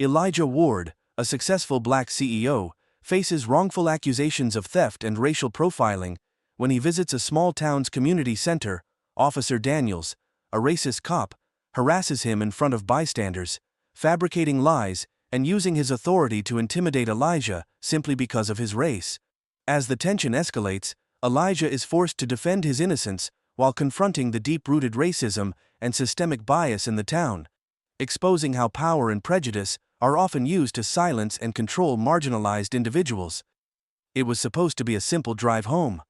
Elijah Ward, a successful black CEO, faces wrongful accusations of theft and racial profiling when he visits a small town's community center. Officer Daniels, a racist cop, harasses him in front of bystanders, fabricating lies and using his authority to intimidate Elijah simply because of his race. As the tension escalates, Elijah is forced to defend his innocence while confronting the deep-rooted racism and systemic bias in the town, exposing how power and prejudice are often used to silence and control marginalized individuals. It was supposed to be a simple drive home.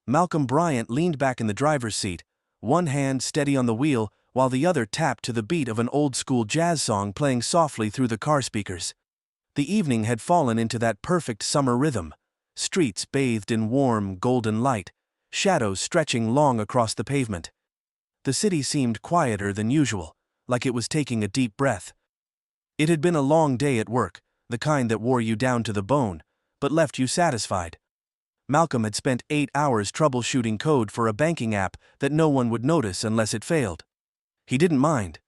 Malcolm Bryant leaned back in the driver's seat, one hand steady on the wheel while the other tapped to the beat of an old-school jazz song playing softly through the car speakers. The evening had fallen into that perfect summer rhythm, streets bathed in warm, golden light, shadows stretching long across the pavement. The city seemed quieter than usual, like it was taking a deep breath. It had been a long day at work, the kind that wore you down to the bone, but left you satisfied. Malcolm had spent 8 hours troubleshooting code for a banking app that no one would notice unless it failed. He didn't mind.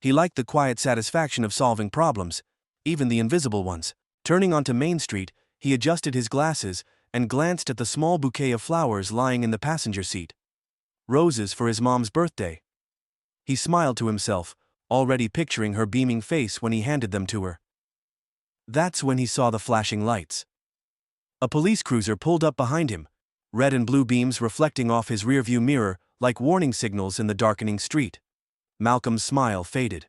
He liked the quiet satisfaction of solving problems, even the invisible ones. Turning onto Main Street, he adjusted his glasses and glanced at the small bouquet of flowers lying in the passenger seat. Roses for his mom's birthday. He smiled to himself, already picturing her beaming face when he handed them to her. That's when he saw the flashing lights. A police cruiser pulled up behind him, red and blue beams reflecting off his rearview mirror like warning signals in the darkening street. Malcolm's smile faded.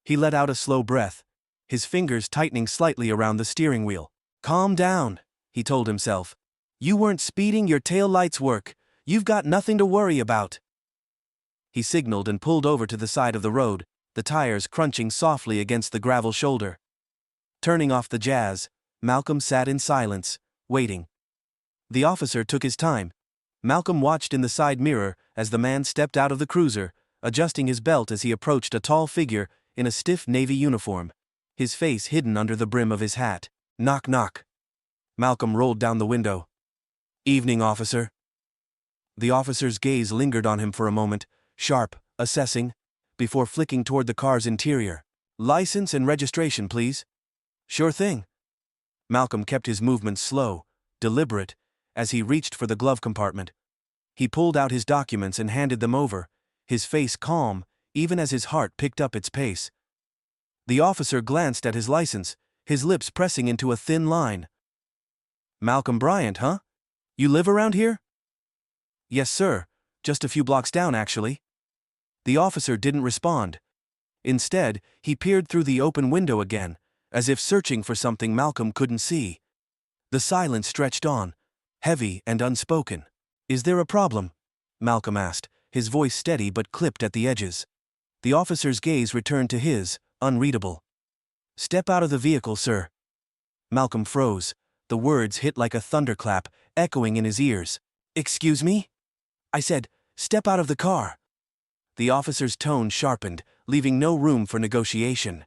He let out a slow breath, his fingers tightening slightly around the steering wheel. "Calm down," he told himself. "You weren't speeding, your tail lights work. You've got nothing to worry about." He signaled and pulled over to the side of the road, the tires crunching softly against the gravel shoulder. Turning off the jazz, Malcolm sat in silence, waiting. The officer took his time. Malcolm watched in the side mirror as the man stepped out of the cruiser, adjusting his belt as he approached a tall figure in a stiff navy uniform, his face hidden under the brim of his hat. Knock, knock. Malcolm rolled down the window. "Evening, officer." The officer's gaze lingered on him for a moment, sharp, assessing, before flicking toward the car's interior. "License and registration, please." "Sure thing." Malcolm kept his movements slow, deliberate, as he reached for the glove compartment. He pulled out his documents and handed them over, his face calm, even as his heart picked up its pace. The officer glanced at his license, his lips pressing into a thin line. "Malcolm Bryant, huh? You live around here?" "Yes, sir. Just a few blocks down, actually." The officer didn't respond. Instead, he peered through the open window again, as if searching for something Malcolm couldn't see. The silence stretched on, heavy and unspoken. "Is there a problem?" Malcolm asked, his voice steady but clipped at the edges. The officer's gaze returned to his, unreadable. "Step out of the vehicle, sir." Malcolm froze, the words hit like a thunderclap, echoing in his ears. "Excuse me?" "I said, step out of the car." The officer's tone sharpened, leaving no room for negotiation.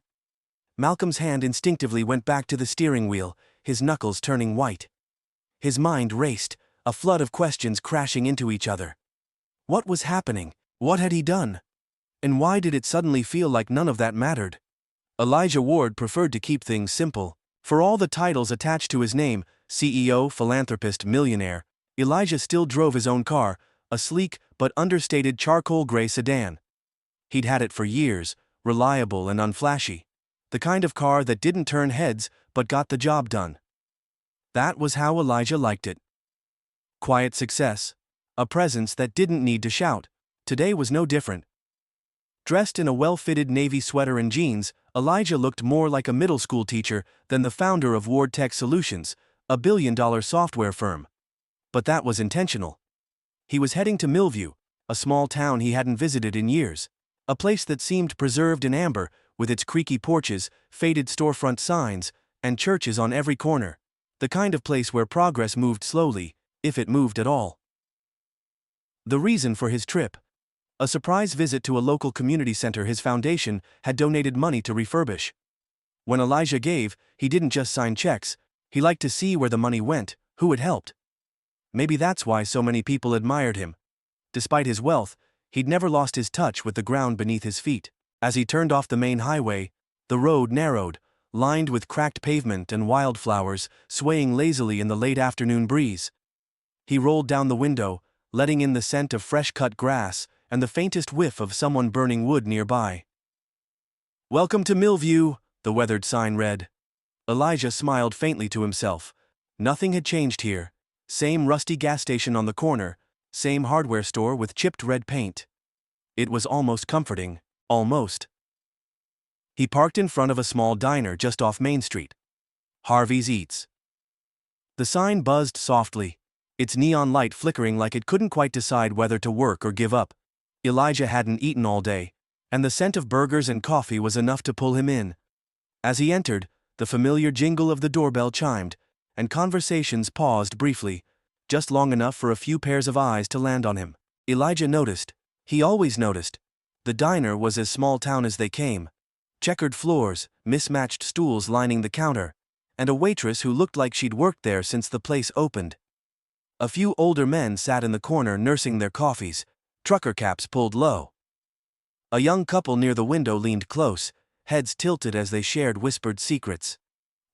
Malcolm's hand instinctively went back to the steering wheel, his knuckles turning white. His mind raced, a flood of questions crashing into each other. What was happening? What had he done? And why did it suddenly feel like none of that mattered? Elijah Ward preferred to keep things simple. For all the titles attached to his name, CEO, philanthropist, millionaire, Elijah still drove his own car, a sleek but understated charcoal gray sedan. He'd had it for years, reliable and unflashy. The kind of car that didn't turn heads but got the job done. That was how Elijah liked it. Quiet success. A presence that didn't need to shout. Today was no different. Dressed in a well-fitted navy sweater and jeans, Elijah looked more like a middle school teacher than the founder of Ward Tech Solutions, a billion-dollar software firm. But that was intentional. He was heading to Millview, a small town he hadn't visited in years, a place that seemed preserved in amber, with its creaky porches, faded storefront signs, and churches on every corner. The kind of place where progress moved slowly, if it moved at all. The reason for his trip: a surprise visit to a local community center his foundation had donated money to refurbish. When Elijah gave, he didn't just sign checks, he liked to see where the money went, who it helped. Maybe that's why so many people admired him. Despite his wealth, he'd never lost his touch with the ground beneath his feet. As he turned off the main highway, The road narrowed, lined with cracked pavement and wildflowers swaying lazily in the late afternoon breeze. He rolled down the window, letting in the scent of fresh-cut grass and the faintest whiff of someone burning wood nearby. "Welcome to Millview," the weathered sign read. Elijah smiled faintly to himself. Nothing had changed here. Same rusty gas station on the corner, same hardware store with chipped red paint. It was almost comforting. Almost. He parked in front of a small diner just off Main Street. Harvey's Eats. The sign buzzed softly, its neon light flickering like it couldn't quite decide whether to work or give up. Elijah hadn't eaten all day, and the scent of burgers and coffee was enough to pull him in. As he entered, the familiar jingle of the doorbell chimed, and conversations paused briefly, just long enough for a few pairs of eyes to land on him. Elijah noticed. He always noticed. The diner was as small town as they came. Checkered floors, mismatched stools lining the counter, and a waitress who looked like she'd worked there since the place opened. A few older men sat in the corner nursing their coffees, trucker caps pulled low. A young couple near the window leaned close, heads tilted as they shared whispered secrets.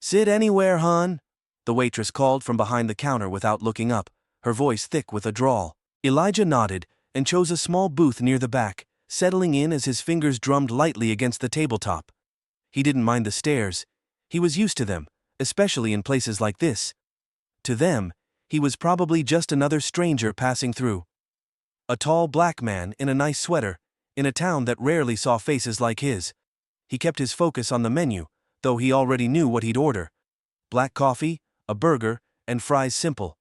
"Sit anywhere, hon," the waitress called from behind the counter without looking up, her voice thick with a drawl. Elijah nodded and chose a small booth near the back, settling in as his fingers drummed lightly against the tabletop. He didn't mind the stares. He was used to them, especially in places like this. To them, he was probably just another stranger passing through. A tall black man in a nice sweater, in a town that rarely saw faces like his. He kept his focus on the menu, though he already knew what he'd order. Black coffee, a burger, and fries simple.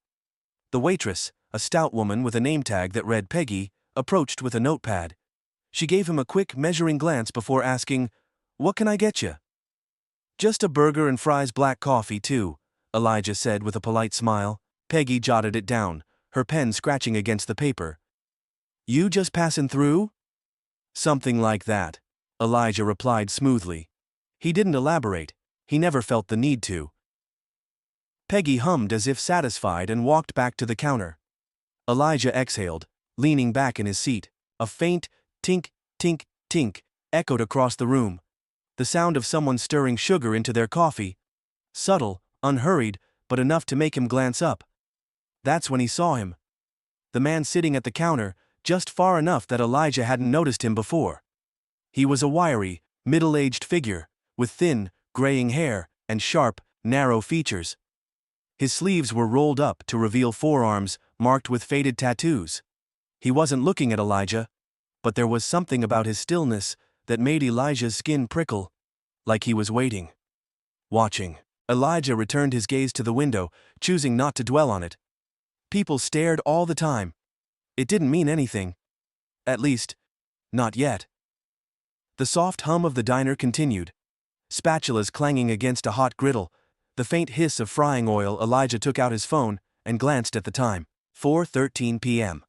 The waitress, a stout woman with a name tag that read Peggy, approached with a notepad. She gave him a quick, measuring glance before asking, "What can I get you?" "Just a burger and fries, black coffee, too," Elijah said with a polite smile. Peggy jotted it down, her pen scratching against the paper. "You just passing through?" "Something like that," Elijah replied smoothly. He didn't elaborate. He never felt the need to. Peggy hummed as if satisfied and walked back to the counter. Elijah exhaled, leaning back in his seat. A faint tink, tink, tink echoed across the room. The sound of someone stirring sugar into their coffee. Subtle, unhurried, but enough to make him glance up. That's when he saw him. The man sitting at the counter, just far enough that Elijah hadn't noticed him before. He was a wiry, middle-aged figure, with thin, graying hair and sharp, narrow features. His sleeves were rolled up to reveal forearms marked with faded tattoos. He wasn't looking at Elijah, but there was something about his stillness that made Elijah's skin prickle, like he was waiting. Watching. Elijah returned his gaze to the window, choosing not to dwell on it. People stared all the time. It didn't mean anything. At least, not yet. The soft hum of the diner continued. Spatulas clanging against a hot griddle, the faint hiss of frying oil. Elijah took out his phone and glanced at the time. 4:13 p.m.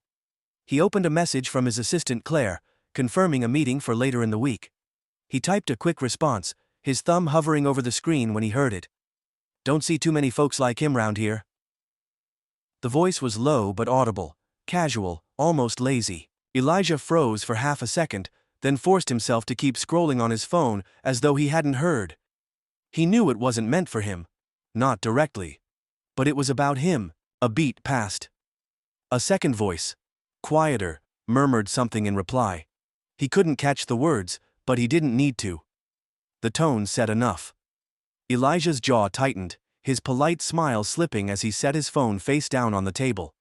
He opened a message from his assistant Claire, confirming a meeting for later in the week. He typed a quick response, his thumb hovering over the screen when he heard it. "Don't see too many folks like him round here." The voice was low but audible, casual, almost lazy. Elijah froze for half a second, then forced himself to keep scrolling on his phone as though he hadn't heard. He knew it wasn't meant for him. Not directly. But it was about him. A beat passed. A second voice, quieter, murmured something in reply. He couldn't catch the words, but he didn't need to. The tone said enough. Elijah's jaw tightened, his polite smile slipping as he set his phone face down on the table.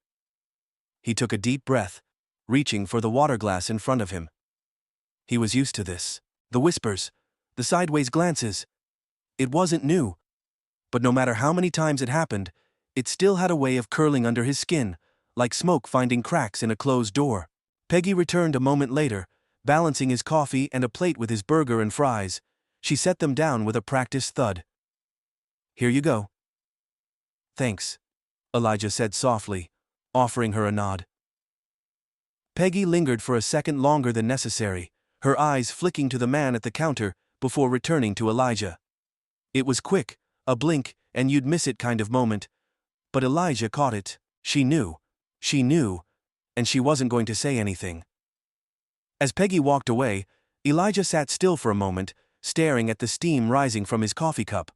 He took a deep breath, reaching for the water glass in front of him. He was used to this. The whispers, the sideways glances. It wasn't new. But no matter how many times it happened, it still had a way of curling under his skin, like smoke finding cracks in a closed door. Peggy returned a moment later, balancing his coffee and a plate with his burger and fries. She set them down with a practiced thud. "Here you go." "Thanks," Elijah said softly, offering her a nod. Peggy lingered for a second longer than necessary, her eyes flicking to the man at the counter before returning to Elijah. It was quick, a blink, and you'd miss it kind of moment. But Elijah caught it. She knew, and she wasn't going to say anything. As Peggy walked away, Elijah sat still for a moment, staring at the steam rising from his coffee cup.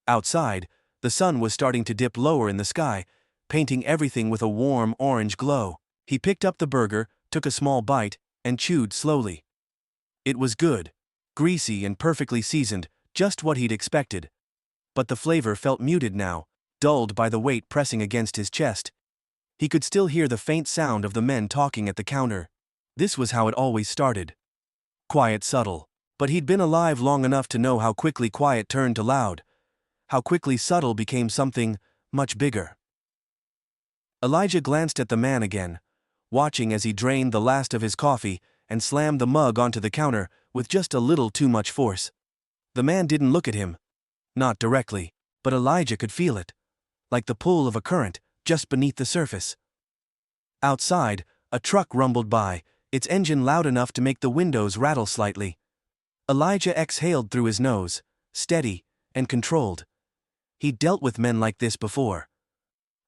Outside, the sun was starting to dip lower in the sky, painting everything with a warm orange glow. He picked up the burger, took a small bite, and chewed slowly. It was good, greasy and perfectly seasoned, just what he'd expected. But the flavor felt muted now, dulled by the weight pressing against his chest. He could still hear the faint sound of the men talking at the counter. This was how it always started. Quiet, subtle. But he'd been alive long enough to know how quickly quiet turned to loud, how quickly subtle became something much bigger. Elijah glanced at the man again, watching as he drained the last of his coffee and slammed the mug onto the counter with just a little too much force. The man didn't look at him. Not directly, but Elijah could feel it, like the pull of a current just beneath the surface. Outside, a truck rumbled by, its engine loud enough to make the windows rattle slightly. Elijah exhaled through his nose, steady and controlled. He'd dealt with men like this before.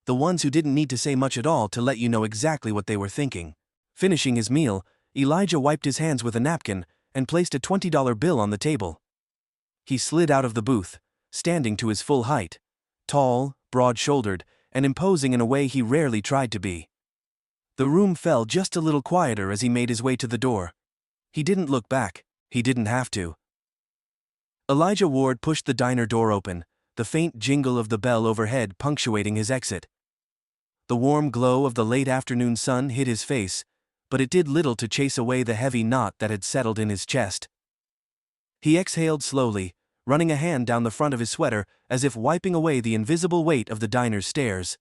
The ones who didn't need to say much at all to let you know exactly what they were thinking. Finishing his meal, Elijah wiped his hands with a napkin and placed a $20 bill on the table. He slid out of the booth, standing to his full height, tall, broad-shouldered, and imposing in a way he rarely tried to be. The room fell just a little quieter as he made his way to the door. He didn't look back. He didn't have to. Elijah Ward pushed the diner door open, the faint jingle of the bell overhead punctuating his exit. The warm glow of the late afternoon sun hit his face, but it did little to chase away the heavy knot that had settled in his chest. He exhaled slowly, running a hand down the front of his sweater as if wiping away the invisible weight of the diner's stairs.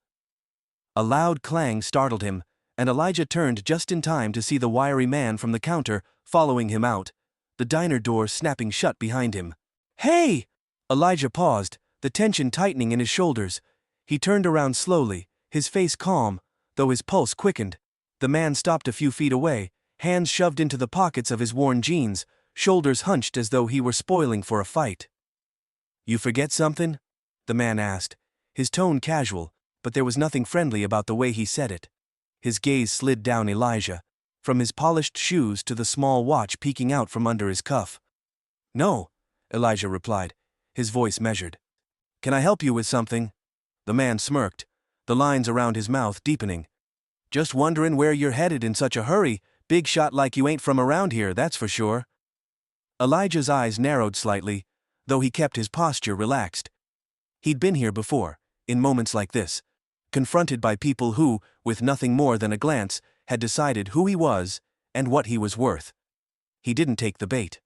A loud clang startled him, and Elijah turned just in time to see the wiry man from the counter following him out, the diner door snapping shut behind him. "Hey!" Elijah paused, the tension tightening in his shoulders. He turned around slowly, his face calm, though his pulse quickened. The man stopped a few feet away, hands shoved into the pockets of his worn jeans, shoulders hunched as though he were spoiling for a fight. "You forget something?" the man asked, his tone casual, but there was nothing friendly about the way he said it. His gaze slid down Elijah, from his polished shoes to the small watch peeking out from under his cuff. "No," Elijah replied, his voice measured. "Can I help you with something?" The man smirked, the lines around his mouth deepening. "Just wondering where you're headed in such a hurry, big shot like you ain't from around here, that's for sure." Elijah's eyes narrowed slightly, though he kept his posture relaxed. He'd been here before, in moments like this, confronted by people who, with nothing more than a glance, had decided who he was and what he was worth. He didn't take the bait.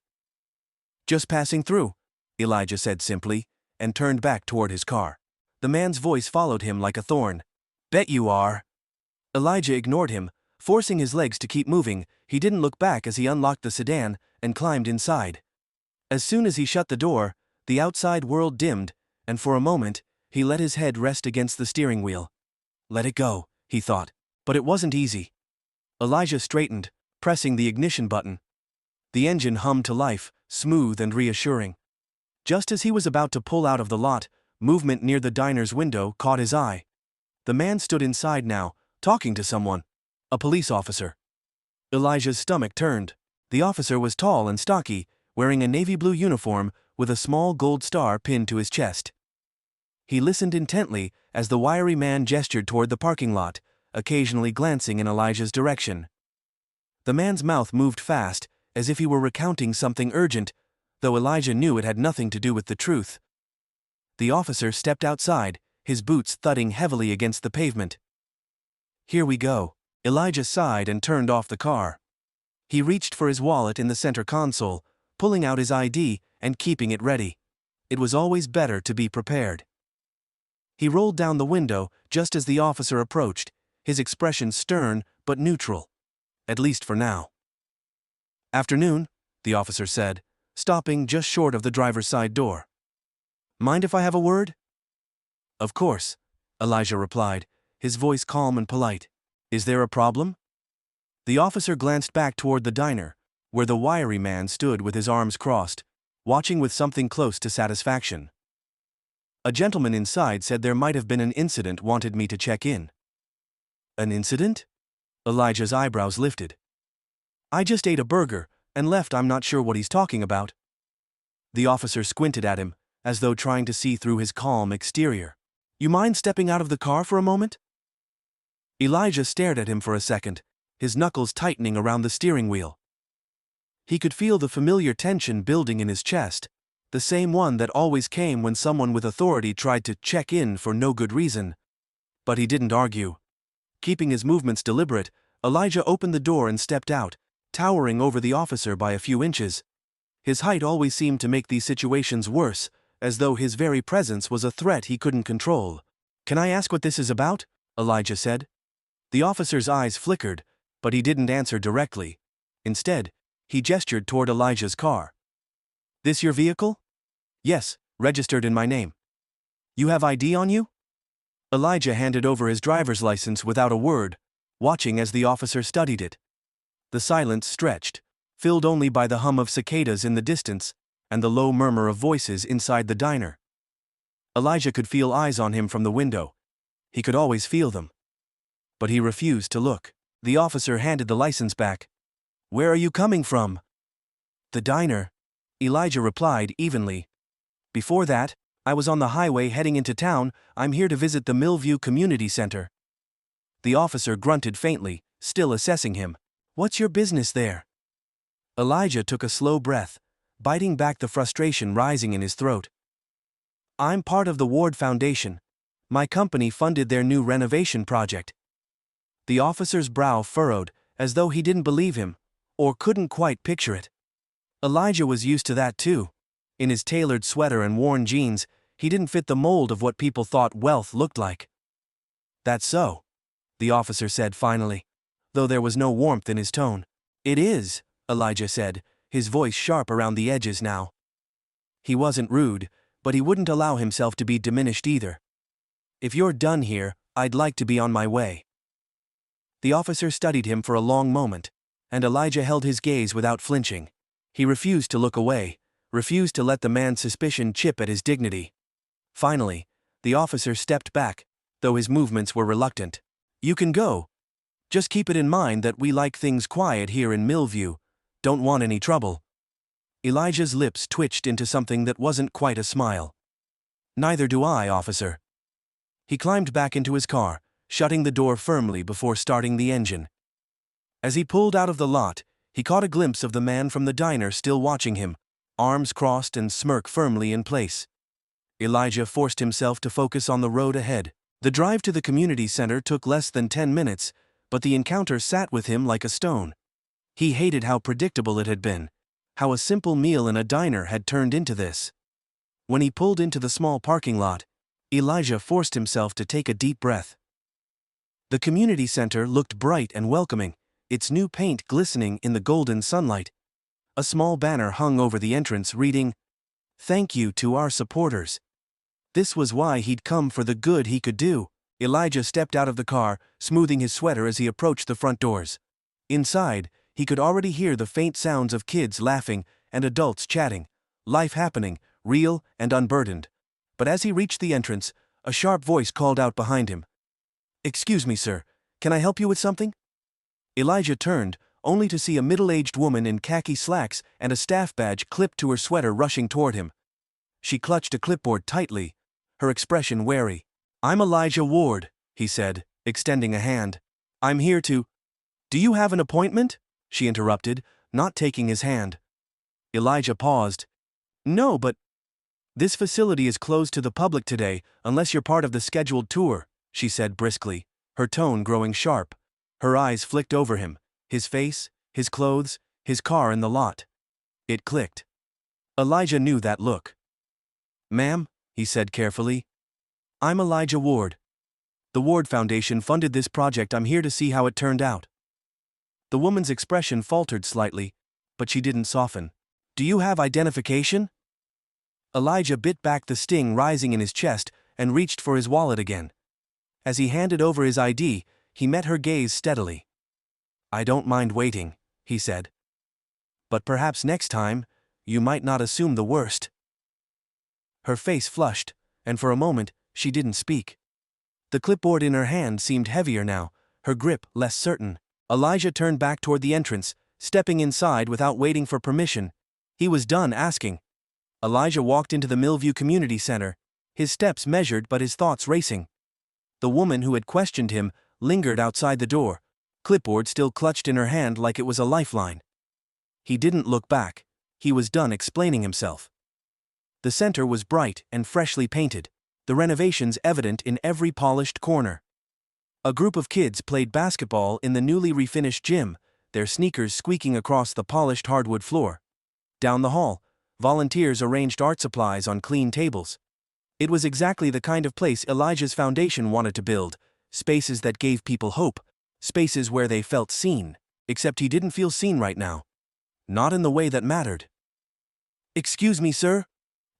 "Just passing through," Elijah said simply, and turned back toward his car. The man's voice followed him like a thorn. "Bet you are." Elijah ignored him, forcing his legs to keep moving. He didn't look back as he unlocked the sedan and climbed inside. As soon as he shut the door, the outside world dimmed, and for a moment, he let his head rest against the steering wheel. Let it go, he thought, but it wasn't easy. Elijah straightened, pressing the ignition button. The engine hummed to life, smooth and reassuring. Just as he was about to pull out of the lot, movement near the diner's window caught his eye. The man stood inside now, talking to someone. A police officer. Elijah's stomach turned. The officer was tall and stocky, wearing a navy blue uniform with a small gold star pinned to his chest. He listened intently as the wiry man gestured toward the parking lot, occasionally glancing in Elijah's direction. The man's mouth moved fast, as if he were recounting something urgent, though Elijah knew it had nothing to do with the truth. The officer stepped outside, his boots thudding heavily against the pavement. "Here we go." Elijah sighed and turned off the car. He reached for his wallet in the center console, pulling out his ID and keeping it ready. It was always better to be prepared. He rolled down the window just as the officer approached, his expression stern but neutral. At least for now. "Afternoon," the officer said, stopping just short of the driver's side door. "Mind if I have a word?" "Of course," Elijah replied, his voice calm and polite. "Is there a problem?" The officer glanced back toward the diner, where the wiry man stood with his arms crossed, watching with something close to satisfaction. "A gentleman inside said there might have been an incident, wanted me to check in." "An incident?" Elijah's eyebrows lifted. "I just ate a burger and left. I'm not sure what he's talking about." The officer squinted at him, as though trying to see through his calm exterior. You mind stepping out of the car for a moment? Elijah stared at him for a second, his knuckles tightening around the steering wheel. He could feel the familiar tension building in his chest, the same one that always came when someone with authority tried to check in for no good reason. But he didn't argue. Keeping his movements deliberate, Elijah opened the door and stepped out, towering over the officer by a few inches. His height always seemed to make these situations worse, as though his very presence was a threat he couldn't control. Can I ask what this is about? Elijah said. The officer's eyes flickered, but he didn't answer directly. Instead, he gestured toward Elijah's car. This your vehicle? Yes, registered in my name. You have ID on you? Elijah handed over his driver's license without a word, watching as the officer studied it. The silence stretched, filled only by the hum of cicadas in the distance and the low murmur of voices inside the diner. Elijah could feel eyes on him from the window. He could always feel them. But he refused to look. The officer handed the license back. Where are you coming from? The diner, Elijah replied evenly. Before that, I was on the highway heading into town. I'm here to visit the Millview Community Center. The officer grunted faintly, still assessing him. What's your business there? Elijah took a slow breath, biting back the frustration rising in his throat. I'm part of the Ward Foundation. My company funded their new renovation project. The officer's brow furrowed, as though he didn't believe him, or couldn't quite picture it. Elijah was used to that too. In his tailored sweater and worn jeans, he didn't fit the mold of what people thought wealth looked like. That's so, the officer said finally, though there was no warmth in his tone. It is, Elijah said, his voice sharp around the edges now. He wasn't rude, but he wouldn't allow himself to be diminished either. If you're done here, I'd like to be on my way. The officer studied him for a long moment, and Elijah held his gaze without flinching. He refused to look away, refused to let the man's suspicion chip at his dignity. Finally, the officer stepped back, though his movements were reluctant. You can go. Just keep it in mind that we like things quiet here in Millview. Don't want any trouble. Elijah's lips twitched into something that wasn't quite a smile. Neither do I, officer. He climbed back into his car, shutting the door firmly before starting the engine. As he pulled out of the lot, he caught a glimpse of the man from the diner still watching him, arms crossed and smirk firmly in place. Elijah forced himself to focus on the road ahead. The drive to the community center took less than 10 minutes, but the encounter sat with him like a stone. He hated how predictable it had been, how a simple meal in a diner had turned into this. When he pulled into the small parking lot, Elijah forced himself to take a deep breath. The community center looked bright and welcoming, its new paint glistening in the golden sunlight. A small banner hung over the entrance reading, "Thank you to our supporters." This was why he'd come, for the good he could do. Elijah stepped out of the car, smoothing his sweater as he approached the front doors. Inside, he could already hear the faint sounds of kids laughing and adults chatting, life happening, real and unburdened. But as he reached the entrance, a sharp voice called out behind him. "Excuse me, sir, can I help you with something?" Elijah turned, only to see a middle-aged woman in khaki slacks and a staff badge clipped to her sweater rushing toward him. She clutched a clipboard tightly, her expression wary. "I'm Elijah Ward," he said, extending a hand. "I'm here to—" "Do you have an appointment?" she interrupted, not taking his hand. Elijah paused. "No, but—" "This facility is closed to the public today, unless you're part of the scheduled tour," she said briskly, her tone growing sharp. Her eyes flicked over him, his face, his clothes, his car in the lot. It clicked. Elijah knew that look. "Ma'am," he said carefully, "I'm Elijah Ward. The Ward Foundation funded this project. I'm here to see how it turned out." The woman's expression faltered slightly, but she didn't soften. "Do you have identification?" Elijah bit back the sting rising in his chest and reached for his wallet again. As he handed over his ID, he met her gaze steadily. "I don't mind waiting," he said. "But perhaps next time, you might not assume the worst." Her face flushed, and for a moment, she didn't speak. The clipboard in her hand seemed heavier now, her grip less certain. Elijah turned back toward the entrance, stepping inside without waiting for permission. He was done asking. Elijah walked into the Millview Community Center, his steps measured but his thoughts racing. The woman who had questioned him lingered outside the door, clipboard still clutched in her hand like it was a lifeline. He didn't look back. He was done explaining himself. The center was bright and freshly painted, the renovations evident in every polished corner. A group of kids played basketball in the newly refinished gym, their sneakers squeaking across the polished hardwood floor. Down the hall, volunteers arranged art supplies on clean tables. It was exactly the kind of place Elijah's foundation wanted to build, spaces that gave people hope, spaces where they felt seen, except he didn't feel seen right now. Not in the way that mattered. "Excuse me, sir?"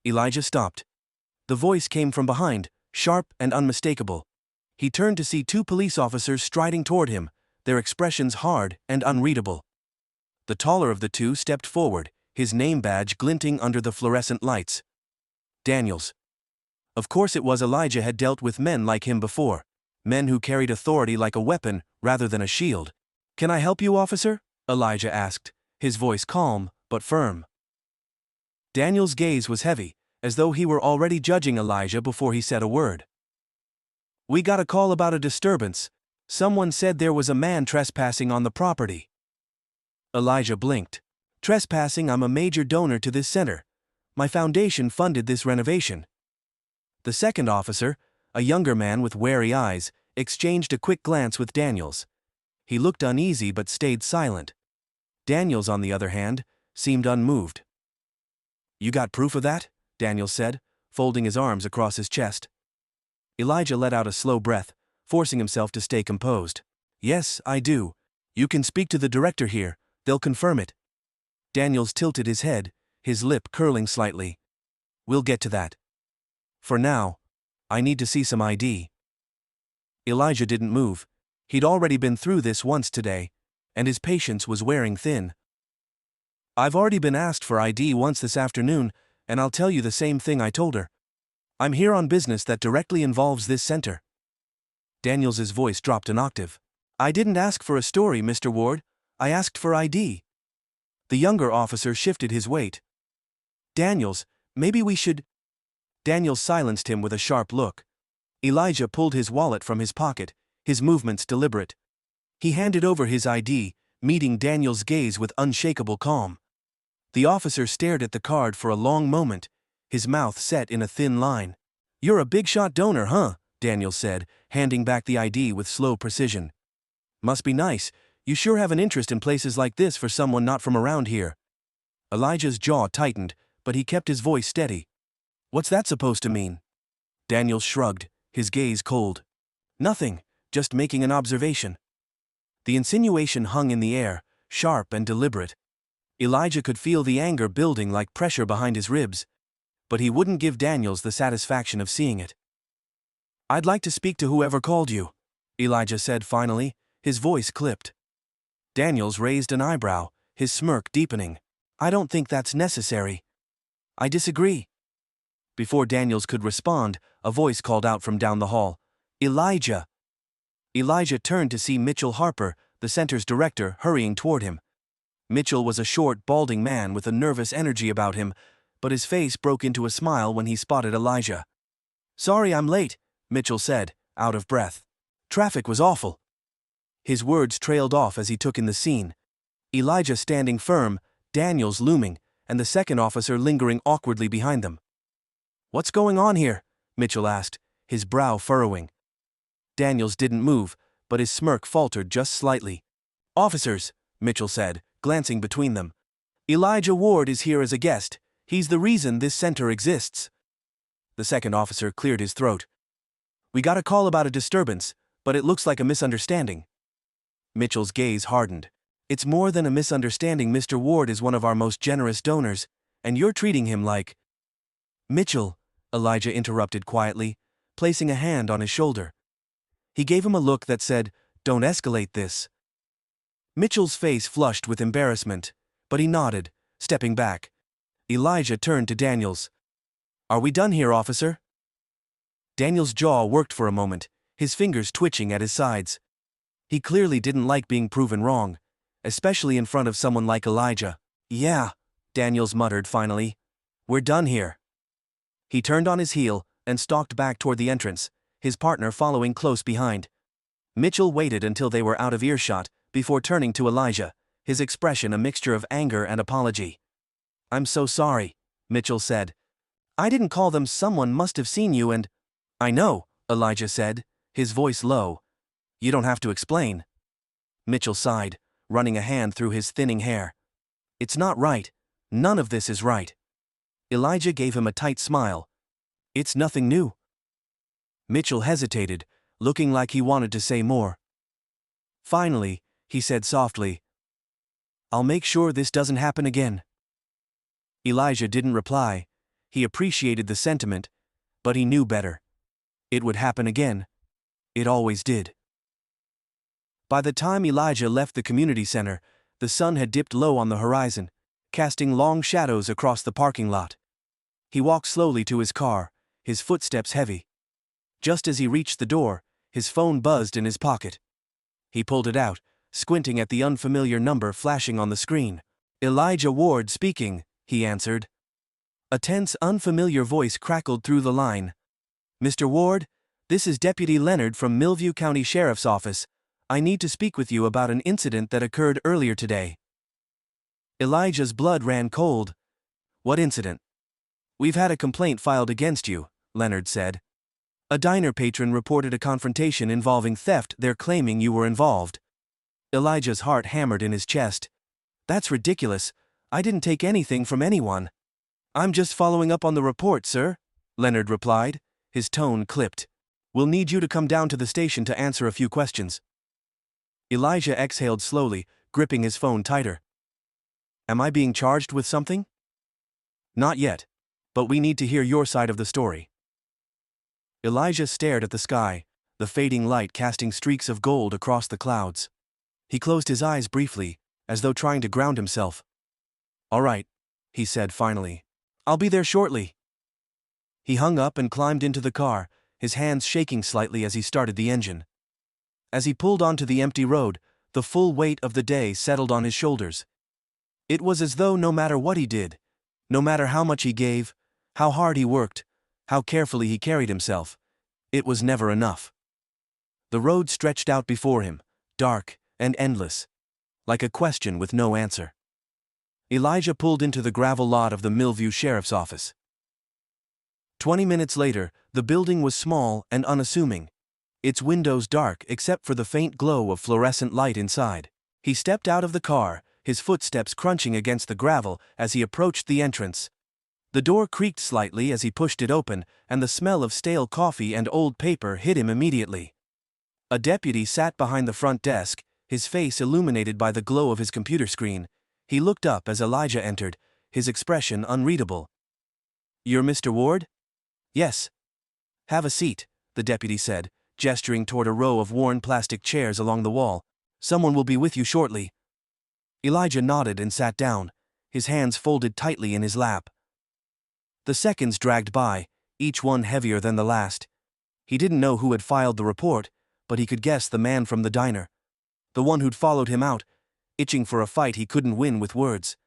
Elijah stopped. The voice came from behind, sharp and unmistakable. He turned to see two police officers striding toward him, their expressions hard and unreadable. The taller of the two stepped forward, his name badge glinting under the fluorescent lights. Daniels. Of course it was. Elijah had dealt with men like him before, men who carried authority like a weapon rather than a shield. "Can I help you, officer?" Elijah asked, his voice calm but firm. Daniels' gaze was heavy, as though he were already judging Elijah before he said a word. "We got a call about a disturbance. Someone said there was a man trespassing on the property." Elijah blinked. "Trespassing? I'm a major donor to this center. My foundation funded this renovation." The second officer, a younger man with wary eyes, exchanged a quick glance with Daniels. He looked uneasy but stayed silent. Daniels, on the other hand, seemed unmoved. "You got proof of that?" Daniels said, folding his arms across his chest. Elijah let out a slow breath, forcing himself to stay composed. "Yes, I do. You can speak to the director here, they'll confirm it." Daniels tilted his head, his lip curling slightly. "We'll get to that. For now, I need to see some ID." Elijah didn't move. He'd already been through this once today, and his patience was wearing thin. "I've already been asked for ID once this afternoon, and I'll tell you the same thing I told her. I'm here on business that directly involves this center." Daniels's voice dropped an octave. "I didn't ask for a story, Mr. Ward. I asked for ID." The younger officer shifted his weight. "Daniels, maybe we should—" Daniels silenced him with a sharp look. Elijah pulled his wallet from his pocket, his movements deliberate. He handed over his ID, meeting Daniels' gaze with unshakable calm. The officer stared at the card for a long moment, his mouth set in a thin line. "You're a big-shot donor, huh?" Daniels said, handing back the ID with slow precision. "Must be nice. You sure have an interest in places like this for someone not from around here." Elijah's jaw tightened, but he kept his voice steady. "What's that supposed to mean?" Daniels shrugged, his gaze cold. "Nothing, just making an observation." The insinuation hung in the air, sharp and deliberate. Elijah could feel the anger building like pressure behind his ribs, but he wouldn't give Daniels the satisfaction of seeing it. "I'd like to speak to whoever called you," Elijah said finally, his voice clipped. Daniels raised an eyebrow, his smirk deepening. "I don't think that's necessary." "I disagree." Before Daniels could respond, a voice called out from down the hall, "Elijah!" Elijah turned to see Mitchell Harper, the center's director, hurrying toward him. Mitchell was a short, balding man with a nervous energy about him, but his face broke into a smile when he spotted Elijah. "Sorry I'm late," Mitchell said, out of breath. "Traffic was awful." His words trailed off as he took in the scene. Elijah standing firm, Daniels looming, and the second officer lingering awkwardly behind them. "What's going on here?" Mitchell asked, his brow furrowing. Daniels didn't move, but his smirk faltered just slightly. "Officers," Mitchell said, glancing between them. "Elijah Ward is here as a guest. He's the reason this center exists." The second officer cleared his throat. "We got a call about a disturbance, but it looks like a misunderstanding." Mitchell's gaze hardened. "It's more than a misunderstanding. Mr. Ward is one of our most generous donors, and you're treating him like—" "Mitchell," Elijah interrupted quietly, placing a hand on his shoulder. He gave him a look that said, "Don't escalate this." Mitchell's face flushed with embarrassment, but he nodded, stepping back. Elijah turned to Daniels. "Are we done here, officer?" Daniels' jaw worked for a moment, his fingers twitching at his sides. He clearly didn't like being proven wrong, especially in front of someone like Elijah. "Yeah," Daniels muttered finally. We're done here. He turned on his heel and stalked back toward the entrance, his partner following close behind. Mitchell waited until they were out of earshot before turning to Elijah, his expression a mixture of anger and apology. "I'm so sorry," Mitchell said. "I didn't call them. Someone must have seen you and—" "I know," Elijah said, his voice low. "You don't have to explain." Mitchell sighed, running a hand through his thinning hair. "It's not right. None of this is right." Elijah gave him a tight smile. "It's nothing new." Mitchell hesitated, looking like he wanted to say more. Finally, he said softly, "I'll make sure this doesn't happen again." Elijah didn't reply. He appreciated the sentiment, but he knew better. It would happen again. It always did. By the time Elijah left the community center, the sun had dipped low on the horizon, casting long shadows across the parking lot. He walked slowly to his car, his footsteps heavy. Just as he reached the door, his phone buzzed in his pocket. He pulled it out, squinting at the unfamiliar number flashing on the screen. "Elijah Ward speaking," he answered. A tense, unfamiliar voice crackled through the line. "Mr. Ward, this is Deputy Leonard from Millview County Sheriff's Office. I need to speak with you about an incident that occurred earlier today." Elijah's blood ran cold. "What incident?" "We've had a complaint filed against you," Leonard said. "A diner patron reported a confrontation involving theft. They're claiming you were involved." Elijah's heart hammered in his chest. "That's ridiculous. I didn't take anything from anyone." "I'm just following up on the report, sir," Leonard replied, his tone clipped. "We'll need you to come down to the station to answer a few questions." Elijah exhaled slowly, gripping his phone tighter. "Am I being charged with something?" "Not yet. But we need to hear your side of the story." Elijah stared at the sky, the fading light casting streaks of gold across the clouds. He closed his eyes briefly, as though trying to ground himself. "All right," he said finally. "I'll be there shortly." He hung up and climbed into the car, his hands shaking slightly as he started the engine. As he pulled onto the empty road, the full weight of the day settled on his shoulders. It was as though no matter what he did, no matter how much he gave, how hard he worked, how carefully he carried himself, it was never enough. The road stretched out before him, dark and endless, like a question with no answer. Elijah pulled into the gravel lot of the Millview Sheriff's Office. 20 minutes later, the building was small and unassuming, its windows dark except for the faint glow of fluorescent light inside. He stepped out of the car, his footsteps crunching against the gravel as he approached the entrance. The door creaked slightly as he pushed it open, and the smell of stale coffee and old paper hit him immediately. A deputy sat behind the front desk, his face illuminated by the glow of his computer screen. He looked up as Elijah entered, his expression unreadable. "You're Mr. Ward?" "Yes." "Have a seat," the deputy said, gesturing toward a row of worn plastic chairs along the wall. "Someone will be with you shortly." Elijah nodded and sat down, his hands folded tightly in his lap. The seconds dragged by, each one heavier than the last. He didn't know who had filed the report, but he could guess the man from the diner. The one who'd followed him out, itching for a fight he couldn't win with words.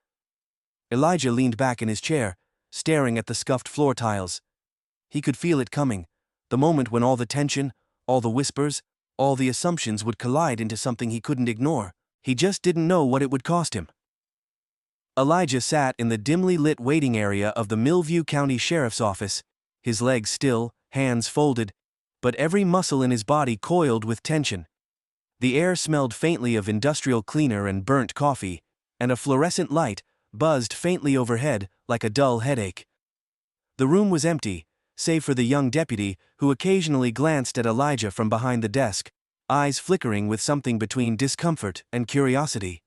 Elijah leaned back in his chair, staring at the scuffed floor tiles. He could feel it coming, the moment when all the tension, all the whispers, all the assumptions would collide into something he couldn't ignore. He just didn't know what it would cost him. Elijah sat in the dimly lit waiting area of the Millview County Sheriff's Office, his legs still, hands folded, but every muscle in his body coiled with tension. The air smelled faintly of industrial cleaner and burnt coffee, and a fluorescent light buzzed faintly overhead like a dull headache. The room was empty, save for the young deputy who occasionally glanced at Elijah from behind the desk, eyes flickering with something between discomfort and curiosity.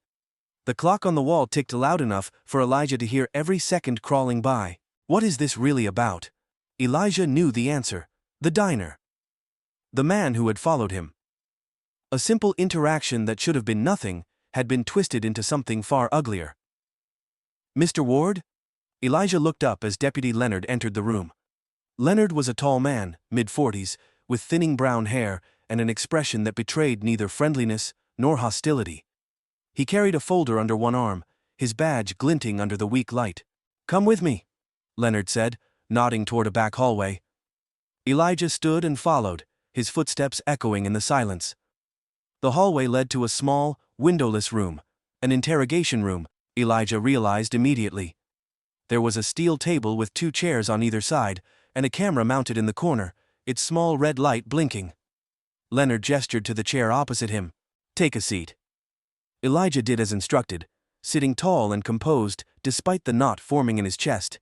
The clock on the wall ticked loud enough for Elijah to hear every second crawling by. What is this really about? Elijah knew the answer. The diner. The man who had followed him. A simple interaction that should have been nothing had been twisted into something far uglier. "Mr. Ward?" Elijah looked up as Deputy Leonard entered the room. Leonard was a tall man, mid-40s, with thinning brown hair and an expression that betrayed neither friendliness nor hostility. He carried a folder under one arm, his badge glinting under the weak light. "Come with me," Leonard said, nodding toward a back hallway. Elijah stood and followed, his footsteps echoing in the silence. The hallway led to a small, windowless room, an interrogation room, Elijah realized immediately. There was a steel table with 2 chairs on either side, and a camera mounted in the corner, its small red light blinking. Leonard gestured to the chair opposite him. "Take a seat." Elijah did as instructed, sitting tall and composed despite the knot forming in his chest.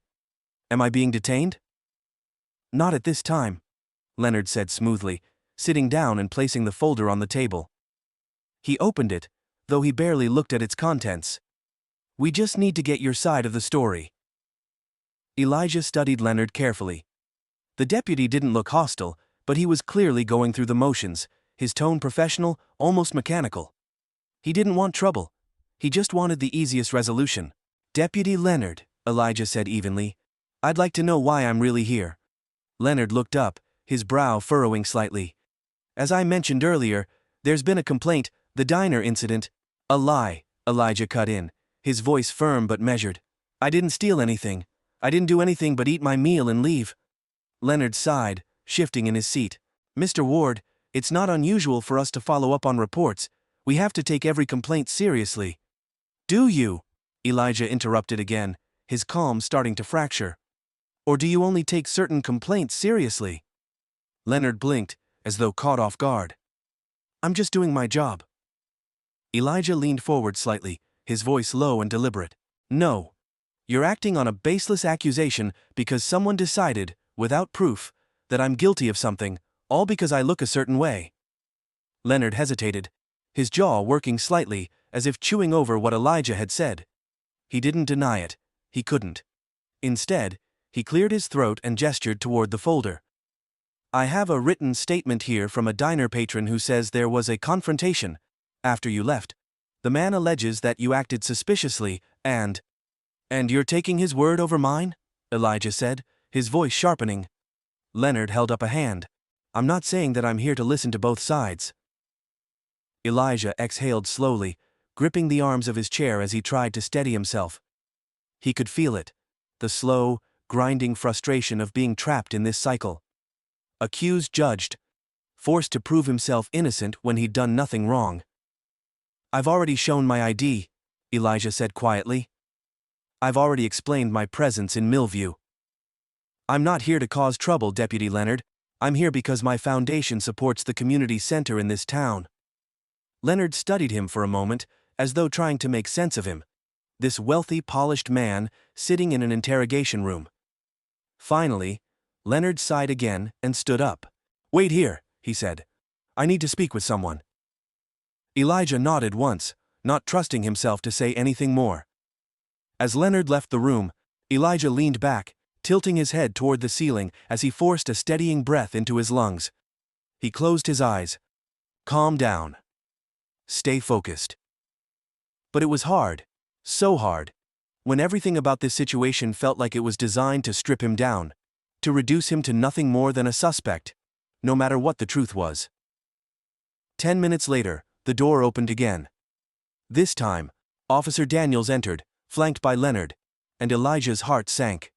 "Am I being detained?" "Not at this time," Leonard said smoothly, sitting down and placing the folder on the table. He opened it, though he barely looked at its contents. "We just need to get your side of the story." Elijah studied Leonard carefully. The deputy didn't look hostile, but he was clearly going through the motions, his tone professional, almost mechanical. He didn't want trouble. He just wanted the easiest resolution. "Deputy Leonard," Elijah said evenly, "I'd like to know why I'm really here." Leonard looked up, his brow furrowing slightly. "As I mentioned earlier, there's been a complaint, the diner incident." "A lie," Elijah cut in, his voice firm but measured. "I didn't steal anything. I didn't do anything but eat my meal and leave." Leonard sighed, shifting in his seat. "Mr. Ward, it's not unusual for us to follow up on reports. We have to take every complaint seriously." "Do you?" Elijah interrupted again, his calm starting to fracture. "Or do you only take certain complaints seriously?" Leonard blinked, as though caught off guard. "I'm just doing my job." Elijah leaned forward slightly, his voice low and deliberate. "No. You're acting on a baseless accusation because someone decided, without proof, that I'm guilty of something, all because I look a certain way." Leonard hesitated, his jaw working slightly, as if chewing over what Elijah had said. He didn't deny it. He couldn't. Instead, he cleared his throat and gestured toward the folder. "I have a written statement here from a diner patron who says there was a confrontation after you left. The man alleges that you acted suspiciously and you're taking his word over mine?" Elijah said, his voice sharpening. Leonard held up a hand. "I'm not saying that I'm here to listen to both sides." Elijah exhaled slowly, gripping the arms of his chair as he tried to steady himself. He could feel it, the slow, grinding frustration of being trapped in this cycle. Accused, judged, forced to prove himself innocent when he'd done nothing wrong. "I've already shown my ID," Elijah said quietly. "I've already explained my presence in Millview. I'm not here to cause trouble, Deputy Leonard. I'm here because my foundation supports the community center in this town." Leonard studied him for a moment, as though trying to make sense of him. This wealthy, polished man, sitting in an interrogation room. Finally, Leonard sighed again and stood up. "Wait here," he said. "I need to speak with someone." Elijah nodded once, not trusting himself to say anything more. As Leonard left the room, Elijah leaned back, tilting his head toward the ceiling as he forced a steadying breath into his lungs. He closed his eyes. "Calm down. Stay focused." But it was hard, so hard, when everything about this situation felt like it was designed to strip him down, to reduce him to nothing more than a suspect, no matter what the truth was. 10 minutes later, the door opened again. This time, Officer Daniels entered, flanked by Leonard, and Elijah's heart sank.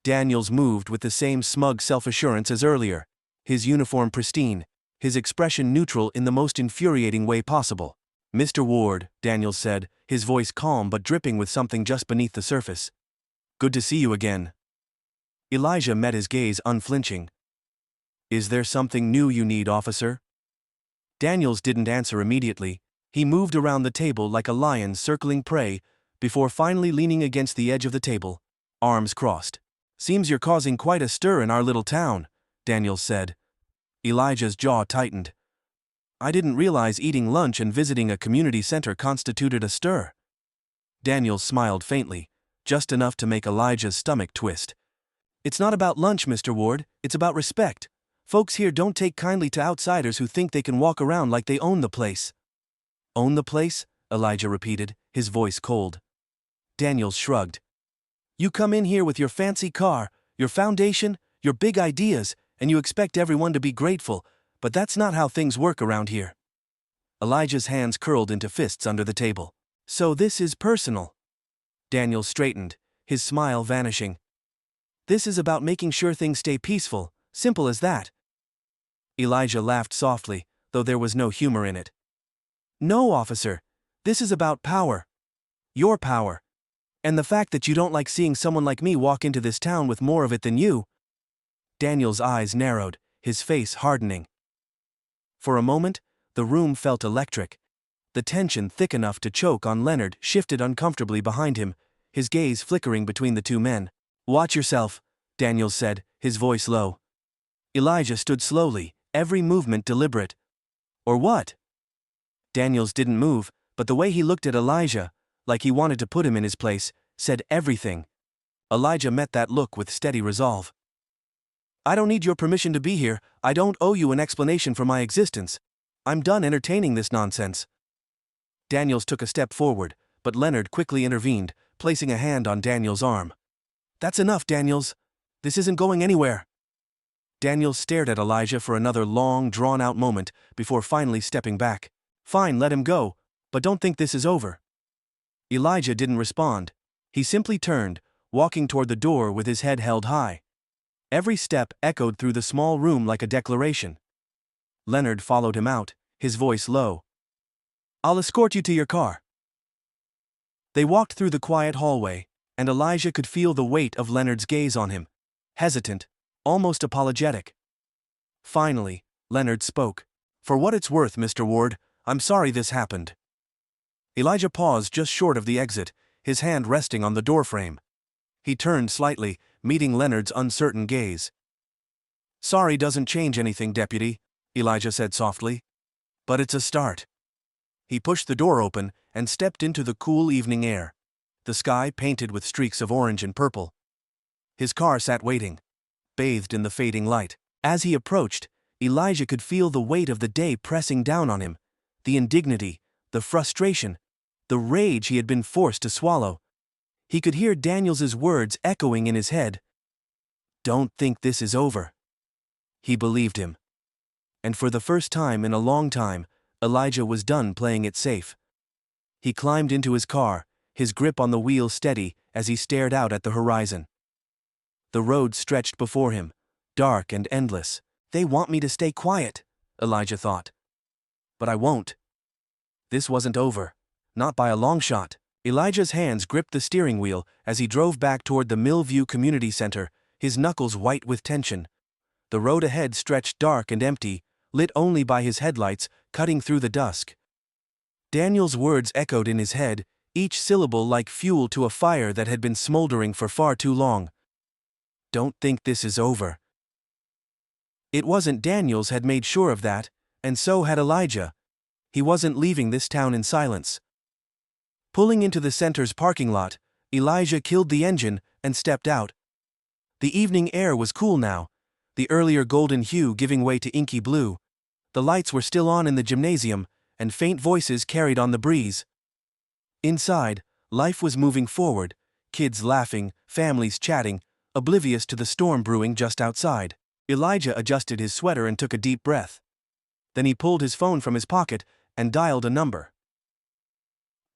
Daniels moved with the same smug self-assurance as earlier, his uniform pristine, his expression neutral in the most infuriating way possible. "Mr. Ward," Daniels said, his voice calm but dripping with something just beneath the surface. "Good to see you again." Elijah met his gaze unflinching. "Is there something new you need, officer?" Daniels didn't answer immediately. He moved around the table like a lion circling prey, before finally leaning against the edge of the table, arms crossed. "Seems you're causing quite a stir in our little town," Daniels said. Elijah's jaw tightened. "I didn't realize eating lunch and visiting a community center constituted a stir." Daniels smiled faintly, just enough to make Elijah's stomach twist. "It's not about lunch, Mr. Ward, it's about respect. Folks here don't take kindly to outsiders who think they can walk around like they own the place." "Own the place?" Elijah repeated, his voice cold. Daniels shrugged. "You come in here with your fancy car, your foundation, your big ideas, and you expect everyone to be grateful, but that's not how things work around here." Elijah's hands curled into fists under the table. "So this is personal." Daniels straightened, his smile vanishing. This is about making sure things stay peaceful, simple as that. Elijah laughed softly, though there was no humor in it. No, officer. This is about power. Your power. And the fact that you don't like seeing someone like me walk into this town with more of it than you. Daniel's eyes narrowed, his face hardening. For a moment, the room felt electric. The tension, thick enough to choke on Leonard, shifted uncomfortably behind him, his gaze flickering between the two men. Watch yourself, Daniels said, his voice low. Elijah stood slowly, every movement deliberate. Or what? Daniels didn't move, but the way he looked at Elijah, like he wanted to put him in his place, said everything. Elijah met that look with steady resolve. I don't need your permission to be here. I don't owe you an explanation for my existence. I'm done entertaining this nonsense. Daniels took a step forward, but Leonard quickly intervened, placing a hand on Daniels' arm. That's enough, Daniels. This isn't going anywhere. Daniels stared at Elijah for another long, drawn-out moment before finally stepping back. Fine, let him go, but don't think this is over. Elijah didn't respond. He simply turned, walking toward the door with his head held high. Every step echoed through the small room like a declaration. Leonard followed him out, his voice low. I'll escort you to your car. They walked through the quiet hallway, and Elijah could feel the weight of Leonard's gaze on him. Hesitant, almost apologetic. Finally, Leonard spoke. For what it's worth, Mr. Ward, I'm sorry this happened. Elijah paused just short of the exit, his hand resting on the doorframe. He turned slightly, meeting Leonard's uncertain gaze. Sorry doesn't change anything, Deputy, Elijah said softly. But it's a start. He pushed the door open and stepped into the cool evening air, the sky painted with streaks of orange and purple. His car sat waiting, bathed in the fading light. As he approached, Elijah could feel the weight of the day pressing down on him, the indignity, the frustration, the rage he had been forced to swallow. He could hear Daniels's words echoing in his head. Don't think this is over. He believed him. And for the first time in a long time, Elijah was done playing it safe. He climbed into his car, his grip on the wheel steady as he stared out at the horizon. The road stretched before him, dark and endless. They want me to stay quiet, Elijah thought. But I won't. This wasn't over. Not by a long shot. Elijah's hands gripped the steering wheel as he drove back toward the Millview Community Center, his knuckles white with tension. The road ahead stretched dark and empty, lit only by his headlights cutting through the dusk. Daniel's words echoed in his head, each syllable like fuel to a fire that had been smoldering for far too long. Don't think this is over. It wasn't Daniels had made sure of that, and so had Elijah. He wasn't leaving this town in silence. Pulling into the center's parking lot, Elijah killed the engine and stepped out. The evening air was cool now, the earlier golden hue giving way to inky blue. The lights were still on in the gymnasium, and faint voices carried on the breeze. Inside, life was moving forward, kids laughing, families chatting, oblivious to the storm brewing just outside. Elijah adjusted his sweater and took a deep breath. Then he pulled his phone from his pocket and dialed a number.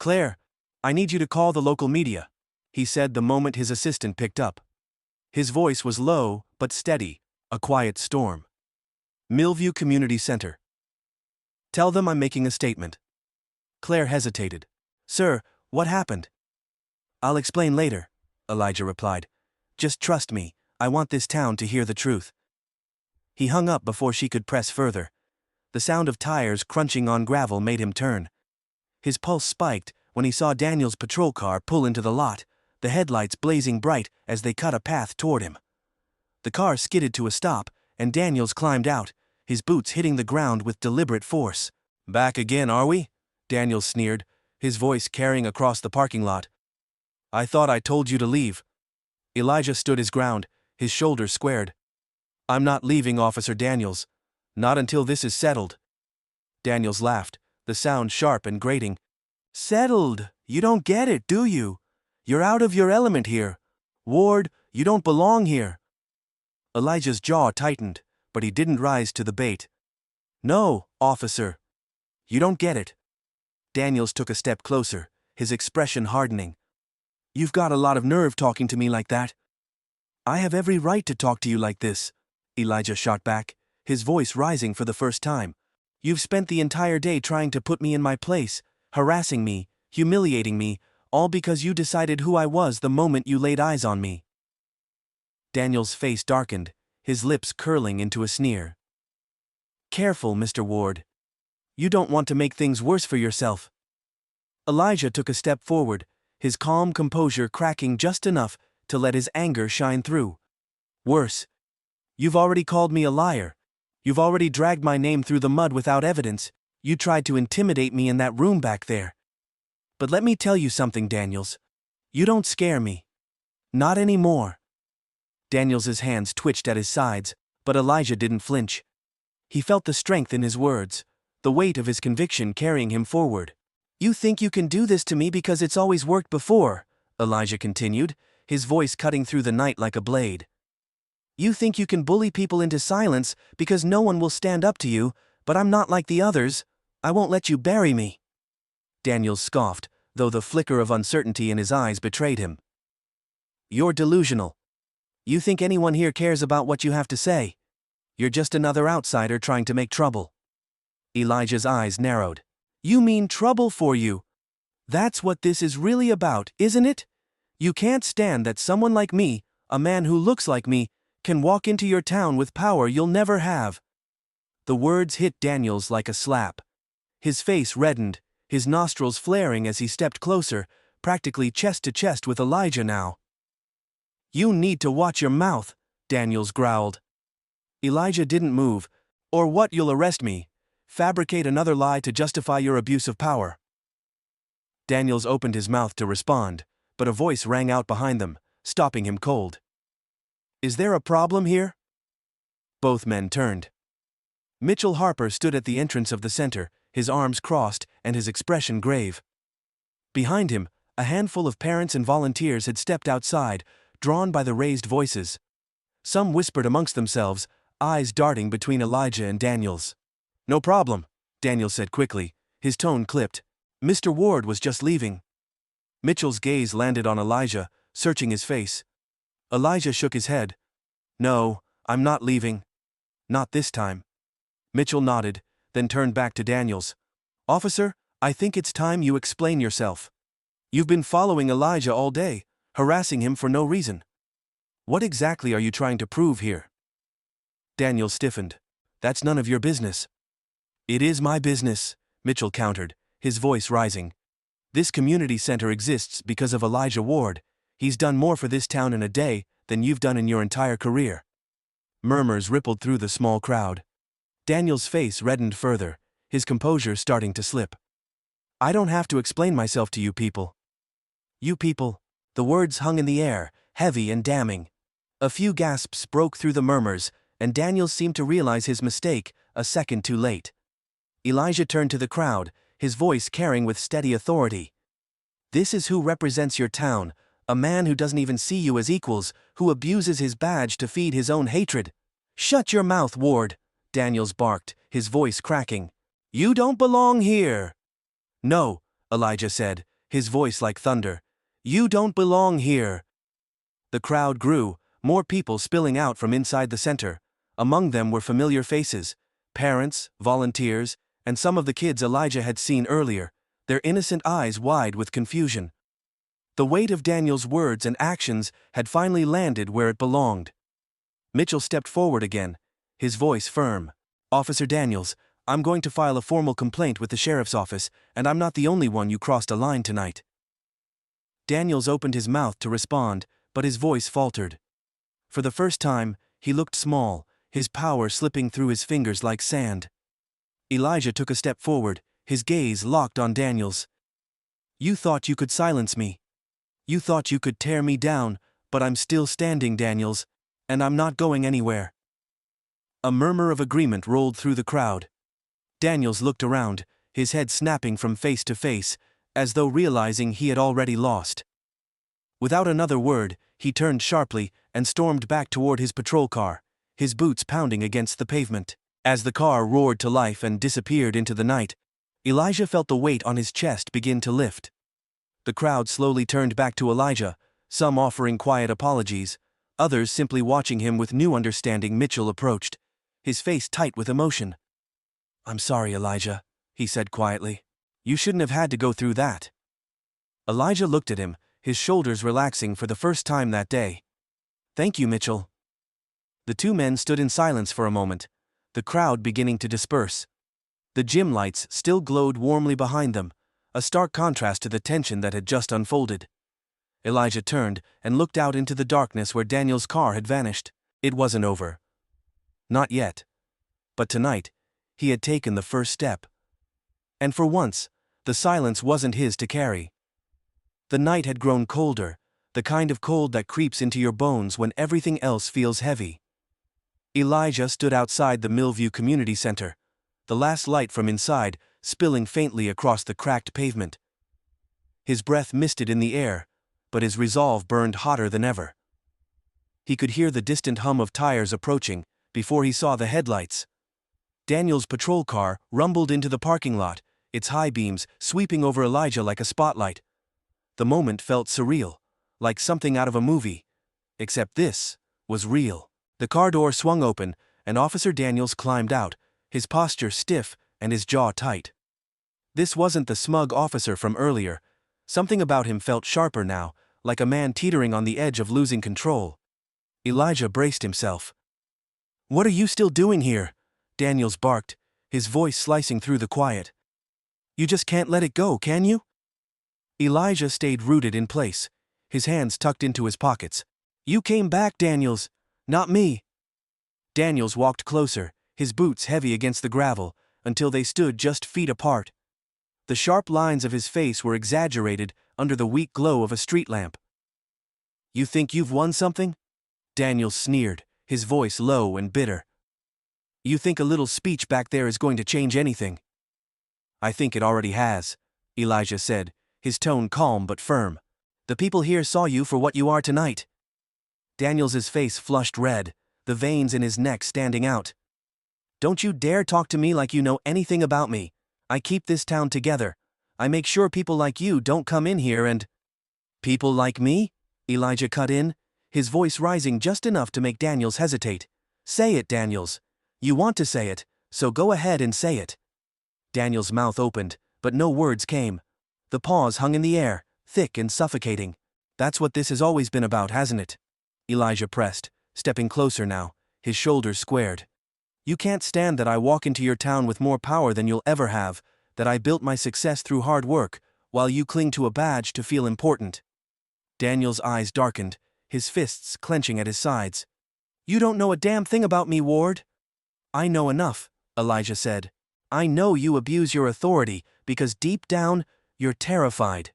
Claire, I need you to call the local media, he said the moment his assistant picked up. His voice was low but steady, a quiet storm. Millview Community Center. Tell them I'm making a statement. Claire hesitated. Sir, what happened? I'll explain later, Elijah replied. Just trust me, I want this town to hear the truth. He hung up before she could press further. The sound of tires crunching on gravel made him turn. His pulse spiked when he saw Daniel's patrol car pull into the lot, the headlights blazing bright as they cut a path toward him. The car skidded to a stop, and Daniels climbed out, his boots hitting the ground with deliberate force. Back again, are we? Daniels sneered, his voice carrying across the parking lot. I thought I told you to leave. Elijah stood his ground, his shoulders squared. I'm not leaving, Officer Daniels. Not until this is settled. Daniels laughed, the sound sharp and grating. Settled? You don't get it, do you? You're out of your element here. Ward, you don't belong here. Elijah's jaw tightened, but he didn't rise to the bait. No, officer. You don't get it. Daniels took a step closer, his expression hardening. You've got a lot of nerve talking to me like that. I have every right to talk to you like this, Elijah shot back, his voice rising for the first time. You've spent the entire day trying to put me in my place, harassing me, humiliating me, all because you decided who I was the moment you laid eyes on me. Daniel's face darkened, his lips curling into a sneer. Careful, Mr. Ward. You don't want to make things worse for yourself. Elijah took a step forward, his calm composure cracking just enough to let his anger shine through. Worse. You've already called me a liar. You've already dragged my name through the mud without evidence. You tried to intimidate me in that room back there. But let me tell you something, Daniels. You don't scare me. Not anymore. Daniels's hands twitched at his sides, but Elijah didn't flinch. He felt the strength in his words, the weight of his conviction carrying him forward. You think you can do this to me because it's always worked before, Elijah continued, his voice cutting through the night like a blade. You think you can bully people into silence because no one will stand up to you, but I'm not like the others. I won't let you bury me. Daniels scoffed, though the flicker of uncertainty in his eyes betrayed him. You're delusional. You think anyone here cares about what you have to say? You're just another outsider trying to make trouble. Elijah's eyes narrowed. You mean trouble for you? That's what this is really about, isn't it? You can't stand that someone like me, a man who looks like me, can walk into your town with power you'll never have. The words hit Daniels like a slap. His face reddened, his nostrils flaring as he stepped closer, practically chest to chest with Elijah now. You need to watch your mouth, Daniels growled. Elijah didn't move. Or what, you'll arrest me. Fabricate another lie to justify your abuse of power. Daniels opened his mouth to respond, but a voice rang out behind them, stopping him cold. Is there a problem here? Both men turned. Mitchell Harper stood at the entrance of the center, his arms crossed and his expression grave. Behind him, a handful of parents and volunteers had stepped outside, drawn by the raised voices. Some whispered amongst themselves, eyes darting between Elijah and Daniels. No problem, Daniels said quickly, his tone clipped. Mr. Ward was just leaving. Mitchell's gaze landed on Elijah, searching his face. Elijah shook his head. No, I'm not leaving. Not this time. Mitchell nodded, then turned back to Daniels. Officer, I think it's time you explain yourself. You've been following Elijah all day, harassing him for no reason. What exactly are you trying to prove here? Daniels stiffened. That's none of your business. It is my business, Mitchell countered, his voice rising. This community center exists because of Elijah Ward. He's done more for this town in a day than you've done in your entire career. Murmurs rippled through the small crowd. Daniel's face reddened further, his composure starting to slip. I don't have to explain myself to you people. You people. The words hung in the air, heavy and damning. A few gasps broke through the murmurs, and Daniels seemed to realize his mistake, a second too late. Elijah turned to the crowd, his voice carrying with steady authority. This is who represents your town, a man who doesn't even see you as equals, who abuses his badge to feed his own hatred. Shut your mouth, Ward, Daniels barked, his voice cracking. You don't belong here. No, Elijah said, his voice like thunder. You don't belong here. The crowd grew, more people spilling out from inside the center. Among them were familiar faces, parents, volunteers, and some of the kids Elijah had seen earlier, their innocent eyes wide with confusion. The weight of Daniel's words and actions had finally landed where it belonged. Mitchell stepped forward again, his voice firm. Officer Daniels, I'm going to file a formal complaint with the sheriff's office, and I'm not the only one you crossed a line tonight. Daniels opened his mouth to respond, but his voice faltered. For the first time, he looked small, his power slipping through his fingers like sand. Elijah took a step forward, his gaze locked on Daniels. You thought you could silence me. You thought you could tear me down, but I'm still standing, Daniels, and I'm not going anywhere. A murmur of agreement rolled through the crowd. Daniels looked around, his head snapping from face to face, as though realizing he had already lost. Without another word, he turned sharply and stormed back toward his patrol car, his boots pounding against the pavement. As the car roared to life and disappeared into the night, Elijah felt the weight on his chest begin to lift. The crowd slowly turned back to Elijah, some offering quiet apologies, others simply watching him with new understanding. Mitchell approached, his face tight with emotion. "I'm sorry, Elijah," he said quietly. "You shouldn't have had to go through that." Elijah looked at him, his shoulders relaxing for the first time that day. "Thank you, Mitchell." The two men stood in silence for a moment, the crowd beginning to disperse. The gym lights still glowed warmly behind them, a stark contrast to the tension that had just unfolded. Elijah turned and looked out into the darkness where Daniel's car had vanished. It wasn't over. Not yet. But tonight, he had taken the first step. And for once, the silence wasn't his to carry. The night had grown colder, the kind of cold that creeps into your bones when everything else feels heavy. Elijah stood outside the Millview Community Center, the last light from inside spilling faintly across the cracked pavement. His breath misted in the air, but his resolve burned hotter than ever. He could hear the distant hum of tires approaching before he saw the headlights. Daniel's patrol car rumbled into the parking lot, its high beams sweeping over Elijah like a spotlight. The moment felt surreal, like something out of a movie. Except this was real. The car door swung open, and Officer Daniels climbed out, his posture stiff and his jaw tight. This wasn't the smug officer from earlier. Something about him felt sharper now, like a man teetering on the edge of losing control. Elijah braced himself. "What are you still doing here?" Daniels barked, his voice slicing through the quiet. "You just can't let it go, can you?" Elijah stayed rooted in place, his hands tucked into his pockets. "You came back, Daniels, not me." Daniels walked closer, his boots heavy against the gravel, until they stood just feet apart. The sharp lines of his face were exaggerated under the weak glow of a street lamp. "You think you've won something?" Daniels sneered, his voice low and bitter. "You think a little speech back there is going to change anything?" "I think it already has," Elijah said, his tone calm but firm. "The people here saw you for what you are tonight." Daniels's face flushed red, the veins in his neck standing out. "Don't you dare talk to me like you know anything about me. I keep this town together. I make sure people like you don't come in here and—" "People like me?" Elijah cut in, his voice rising just enough to make Daniels hesitate. "Say it, Daniels. You want to say it, so go ahead and say it." Daniels' mouth opened, but no words came. The pause hung in the air, thick and suffocating. "That's what this has always been about, hasn't it?" Elijah pressed, stepping closer now, his shoulders squared. "You can't stand that I walk into your town with more power than you'll ever have, that I built my success through hard work, while you cling to a badge to feel important." Daniel's eyes darkened, his fists clenching at his sides. "You don't know a damn thing about me, Ward." "I know enough," Elijah said. "I know you abuse your authority because deep down, you're terrified.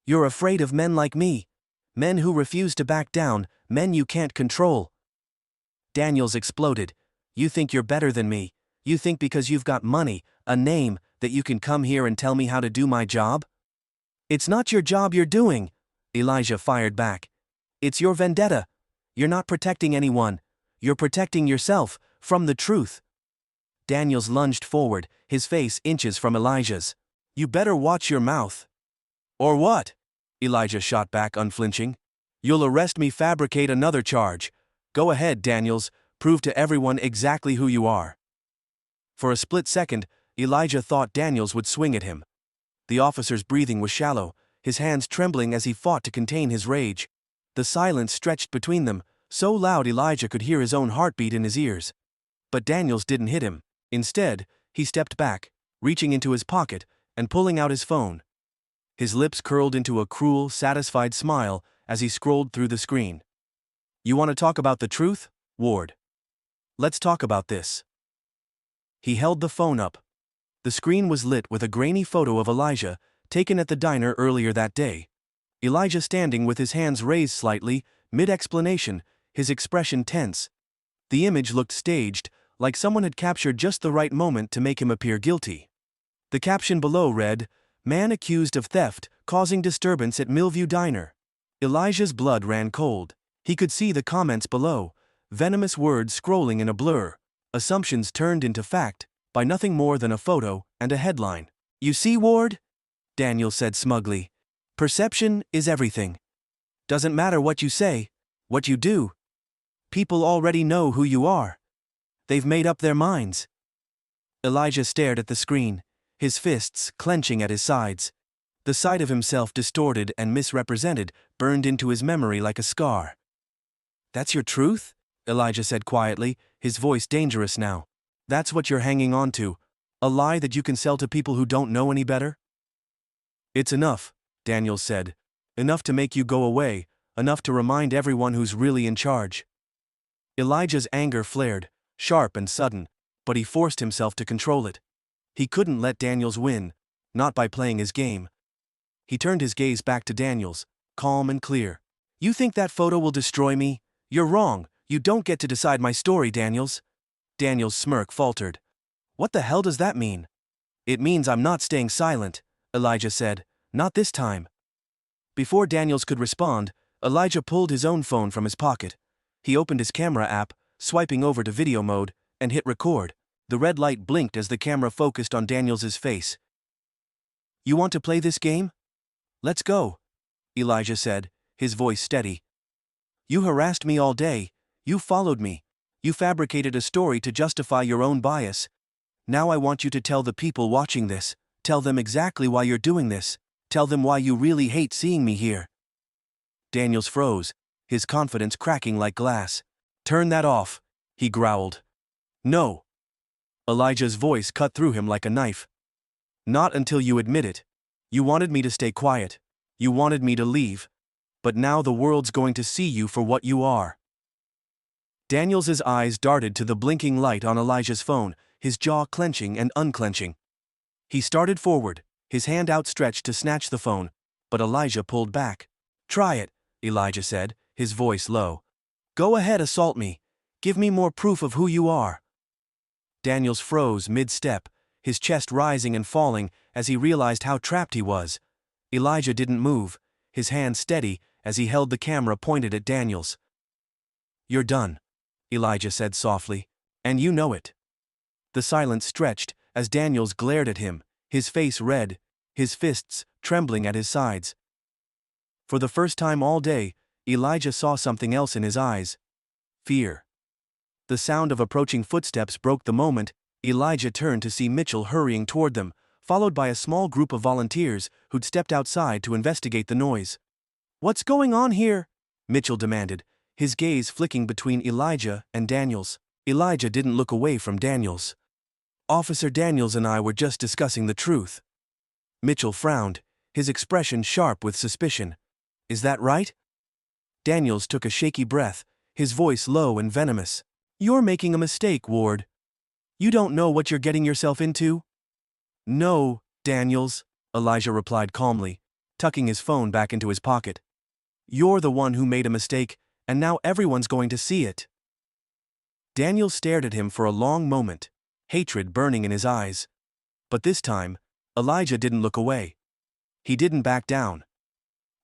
You're afraid of men like me. Men who refuse to back down, men you can't control." Daniels exploded. "You think you're better than me? You think because you've got money, a name, that you can come here and tell me how to do my job?" "It's not your job you're doing," Elijah fired back. "It's your vendetta. You're not protecting anyone. You're protecting yourself, from the truth." Daniels lunged forward, his face inches from Elijah's. "You better watch your mouth." "Or what?" Elijah shot back unflinching. "You'll arrest me, fabricate another charge. Go ahead, Daniels, prove to everyone exactly who you are." For a split second, Elijah thought Daniels would swing at him. The officer's breathing was shallow, his hands trembling as he fought to contain his rage. The silence stretched between them, so loud Elijah could hear his own heartbeat in his ears. But Daniels didn't hit him. Instead, he stepped back, reaching into his pocket and pulling out his phone. His lips curled into a cruel, satisfied smile as he scrolled through the screen. "You want to talk about the truth, Ward? Let's talk about this." He held the phone up. The screen was lit with a grainy photo of Elijah, taken at the diner earlier that day. Elijah standing with his hands raised slightly, mid-explanation, his expression tense. The image looked staged, like someone had captured just the right moment to make him appear guilty. The caption below read, "Man accused of theft, causing disturbance at Millview Diner." Elijah's blood ran cold. He could see the comments below, venomous words scrolling in a blur, assumptions turned into fact, by nothing more than a photo and a headline. "You see, Ward?" Daniel said smugly. "Perception is everything. Doesn't matter what you say, what you do, People already know who you are. They've made up their minds. Elijah stared at the screen, his fists clenching at his sides. The sight of himself distorted and misrepresented burned into his memory like a scar. That's your truth? Elijah said quietly, his voice dangerous now. That's what you're hanging on to? A lie that you can sell to people who don't know any better? It's enough, Daniels said. Enough to make you go away, enough to remind everyone who's really in charge. Elijah's anger flared, sharp and sudden, but he forced himself to control it. He couldn't let Daniels win, not by playing his game. He turned his gaze back to Daniels, calm and clear. You think that photo will destroy me? You're wrong. You don't get to decide my story, Daniels. Daniels' smirk faltered. What the hell does that mean? It means I'm not staying silent, Elijah said. Not this time. Before Daniels could respond, Elijah pulled his own phone from his pocket. He opened his camera app, swiping over to video mode, and hit record. The red light blinked as the camera focused on Daniels' face. You want to play this game? Let's go, Elijah said, his voice steady. You harassed me all day. You followed me. You fabricated a story to justify your own bias. Now I want you to tell the people watching this. Tell them exactly why you're doing this. Tell them why you really hate seeing me here. Daniels froze, his confidence cracking like glass. Turn that off, he growled. No. Elijah's voice cut through him like a knife. Not until you admit it. You wanted me to stay quiet. You wanted me to leave. But now the world's going to see you for what you are. Daniels's eyes darted to the blinking light on Elijah's phone, his jaw clenching and unclenching. He started forward, his hand outstretched to snatch the phone, but Elijah pulled back. Try it, Elijah said, his voice low. Go ahead, assault me. Give me more proof of who you are. Daniels froze mid-step, his chest rising and falling as he realized how trapped he was. Elijah didn't move, his hand steady as he held the camera pointed at Daniels. You're done, Elijah said softly, and you know it. The silence stretched as Daniels glared at him, his face red, his fists trembling at his sides. For the first time all day, Elijah saw something else in his eyes. Fear. The sound of approaching footsteps broke the moment. Elijah turned to see Mitchell hurrying toward them, followed by a small group of volunteers who'd stepped outside to investigate the noise. What's going on here? Mitchell demanded, his gaze flicking between Elijah and Daniels. Elijah didn't look away from Daniels. Officer Daniels and I were just discussing the truth. Mitchell frowned, his expression sharp with suspicion. Is that right? Daniels took a shaky breath, his voice low and venomous. You're making a mistake, Ward. You don't know what you're getting yourself into? No, Daniels, Elijah replied calmly, tucking his phone back into his pocket. You're the one who made a mistake, and now everyone's going to see it. Daniels stared at him for a long moment, hatred burning in his eyes. But this time, Elijah didn't look away. He didn't back down.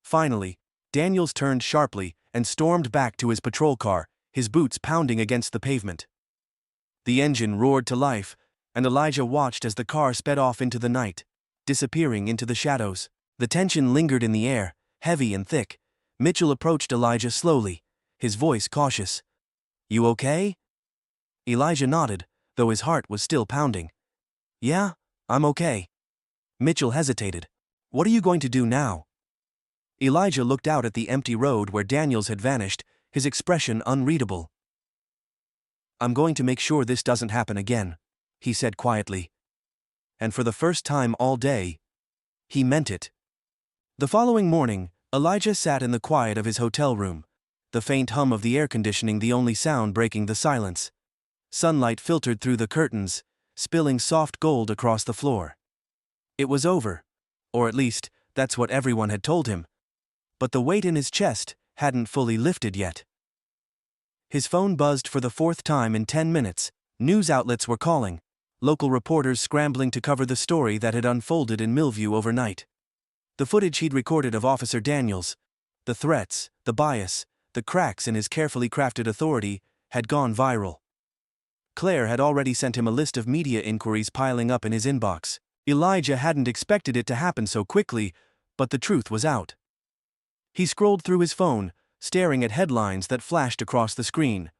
Finally, Daniels turned sharply and stormed back to his patrol car, his boots pounding against the pavement. The engine roared to life, and Elijah watched as the car sped off into the night, disappearing into the shadows. The tension lingered in the air, heavy and thick. Mitchell approached Elijah slowly, his voice cautious. You okay? Elijah nodded, though his heart was still pounding. Yeah, I'm okay. Mitchell hesitated. What are you going to do now? Elijah looked out at the empty road where Daniels had vanished, his expression unreadable. I'm going to make sure this doesn't happen again, he said quietly. And for the first time all day, he meant it. The following morning, Elijah sat in the quiet of his hotel room, the faint hum of the air conditioning the only sound breaking the silence. Sunlight filtered through the curtains, spilling soft gold across the floor. It was over, or at least, that's what everyone had told him. But the weight in his chest hadn't fully lifted yet. His phone buzzed for the fourth time in 10 minutes. News outlets were calling, local reporters scrambling to cover the story that had unfolded in Millview overnight. The footage he'd recorded of Officer Daniels, the threats, the bias, the cracks in his carefully crafted authority, had gone viral. Claire had already sent him a list of media inquiries piling up in his inbox. Elijah hadn't expected it to happen so quickly, but the truth was out. He scrolled through his phone, staring at headlines that flashed across the screen.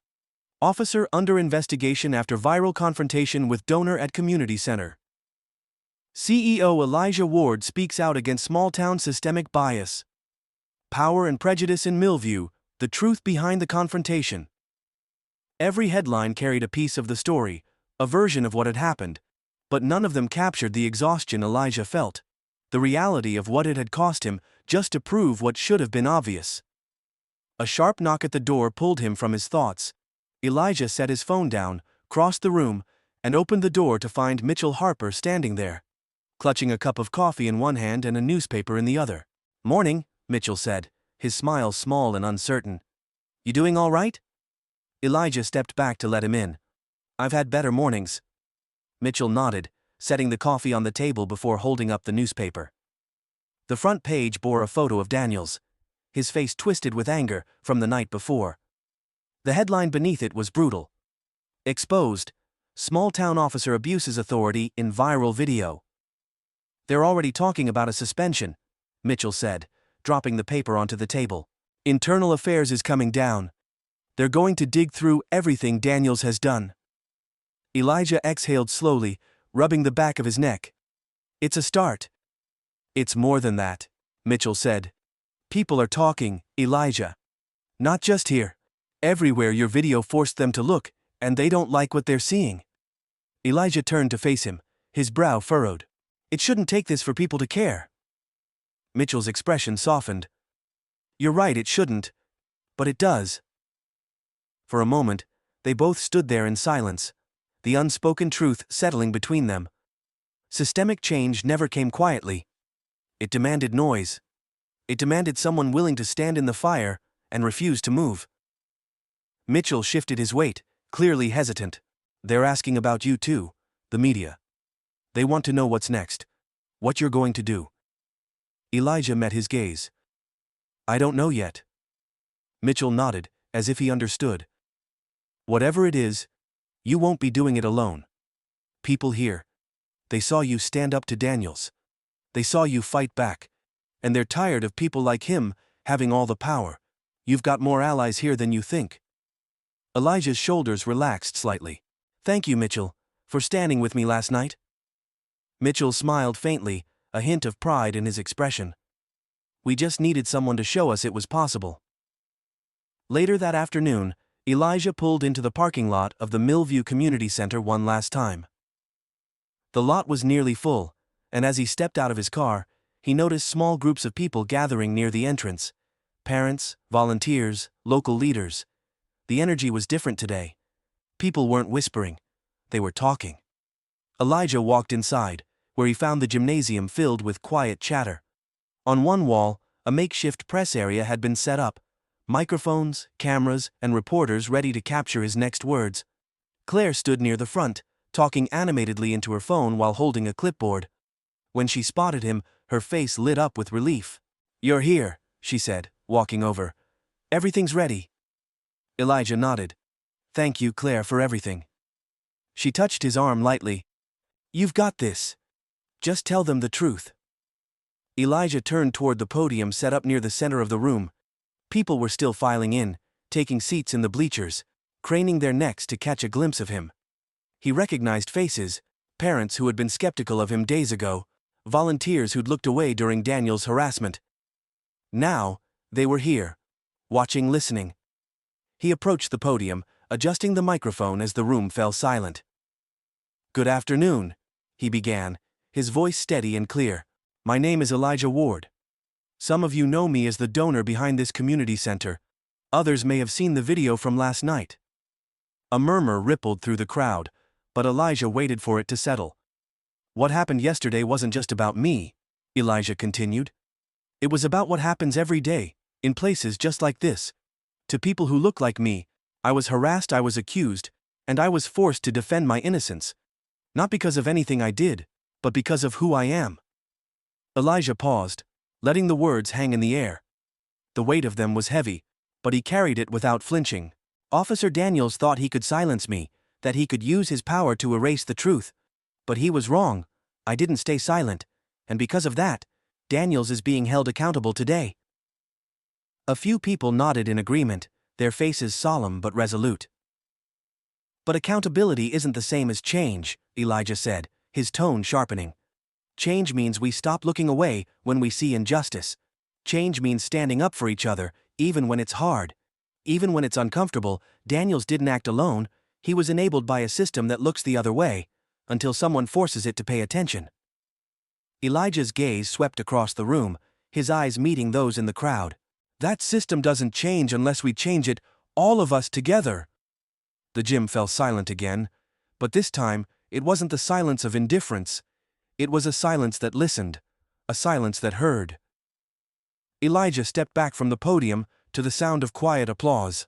Officer under investigation after viral confrontation with donor at community center. CEO Elijah Ward speaks out against small-town systemic bias. Power and prejudice in Millview, the truth behind the confrontation. Every headline carried a piece of the story, a version of what had happened, but none of them captured the exhaustion Elijah felt, the reality of what it had cost him just to prove what should have been obvious. A sharp knock at the door pulled him from his thoughts. Elijah set his phone down, crossed the room, and opened the door to find Mitchell Harper standing there, clutching a cup of coffee in one hand and a newspaper in the other. "Morning," Mitchell said, his smile small and uncertain. "You doing all right?" Elijah stepped back to let him in. "I've had better mornings." Mitchell nodded, setting the coffee on the table before holding up the newspaper. The front page bore a photo of Daniels, his face twisted with anger from the night before. The headline beneath it was brutal. Exposed: Small-town officer abuses authority in viral video. "They're already talking about a suspension," Mitchell said, dropping the paper onto the table. "Internal affairs is coming down. They're going to dig through everything Daniels has done." Elijah exhaled slowly, rubbing the back of his neck. "It's a start." "It's more than that," Mitchell said. "People are talking, Elijah. Not just here. Everywhere your video forced them to look, and they don't like what they're seeing." Elijah turned to face him, his brow furrowed. "It shouldn't take this for people to care." Mitchell's expression softened. "You're right, it shouldn't. But it does." For a moment, they both stood there in silence, the unspoken truth settling between them. Systemic change never came quietly. It demanded noise. It demanded someone willing to stand in the fire and refuse to move. Mitchell shifted his weight, clearly hesitant. "They're asking about you too, the media. They want to know what's next. What you're going to do." Elijah met his gaze. "I don't know yet." Mitchell nodded, as if he understood. "Whatever it is, you won't be doing it alone. People here. They saw you stand up to Daniels. They saw you fight back. And they're tired of people like him having all the power. You've got more allies here than you think." Elijah's shoulders relaxed slightly. "Thank you, Mitchell, for standing with me last night." Mitchell smiled faintly, a hint of pride in his expression. "We just needed someone to show us it was possible." Later that afternoon, Elijah pulled into the parking lot of the Millview Community Center one last time. The lot was nearly full, and as he stepped out of his car, he noticed small groups of people gathering near the entrance. Parents, volunteers, local leaders. The energy was different today. People weren't whispering. They were talking. Elijah walked inside, where he found the gymnasium filled with quiet chatter. On one wall, a makeshift press area had been set up. Microphones, cameras, and reporters ready to capture his next words. Claire stood near the front, talking animatedly into her phone while holding a clipboard. When she spotted him, her face lit up with relief. "You're here," she said, walking over. "Everything's ready." Elijah nodded. "Thank you, Claire, for everything." She touched his arm lightly. "You've got this. Just tell them the truth." Elijah turned toward the podium set up near the center of the room. People were still filing in, taking seats in the bleachers, craning their necks to catch a glimpse of him. He recognized faces, parents who had been skeptical of him days ago, volunteers who'd looked away during Daniel's harassment. Now, they were here, watching, listening. He approached the podium, adjusting the microphone as the room fell silent. "Good afternoon," he began, his voice steady and clear. "My name is Elijah Ward. Some of you know me as the donor behind this community center. Others may have seen the video from last night." A murmur rippled through the crowd, but Elijah waited for it to settle. "What happened yesterday wasn't just about me," Elijah continued. "It was about what happens every day, in places just like this. To people who look like me. I was harassed, I was accused, and I was forced to defend my innocence. Not because of anything I did, but because of who I am." Elijah paused, letting the words hang in the air. The weight of them was heavy, but he carried it without flinching. "Officer Daniels thought he could silence me, that he could use his power to erase the truth. But he was wrong. I didn't stay silent, and because of that, Daniels is being held accountable today." A few people nodded in agreement, their faces solemn but resolute. But accountability isn't the same as change, Elijah said, his tone sharpening. Change means we stop looking away when we see injustice. Change means standing up for each other, even when it's hard. Even when it's uncomfortable. Daniels didn't act alone, he was enabled by a system that looks the other way, until someone forces it to pay attention. Elijah's gaze swept across the room, his eyes meeting those in the crowd. That system doesn't change unless we change it, all of us together. The gym fell silent again, but this time, it wasn't the silence of indifference. It was a silence that listened, a silence that heard. Elijah stepped back from the podium to the sound of quiet applause.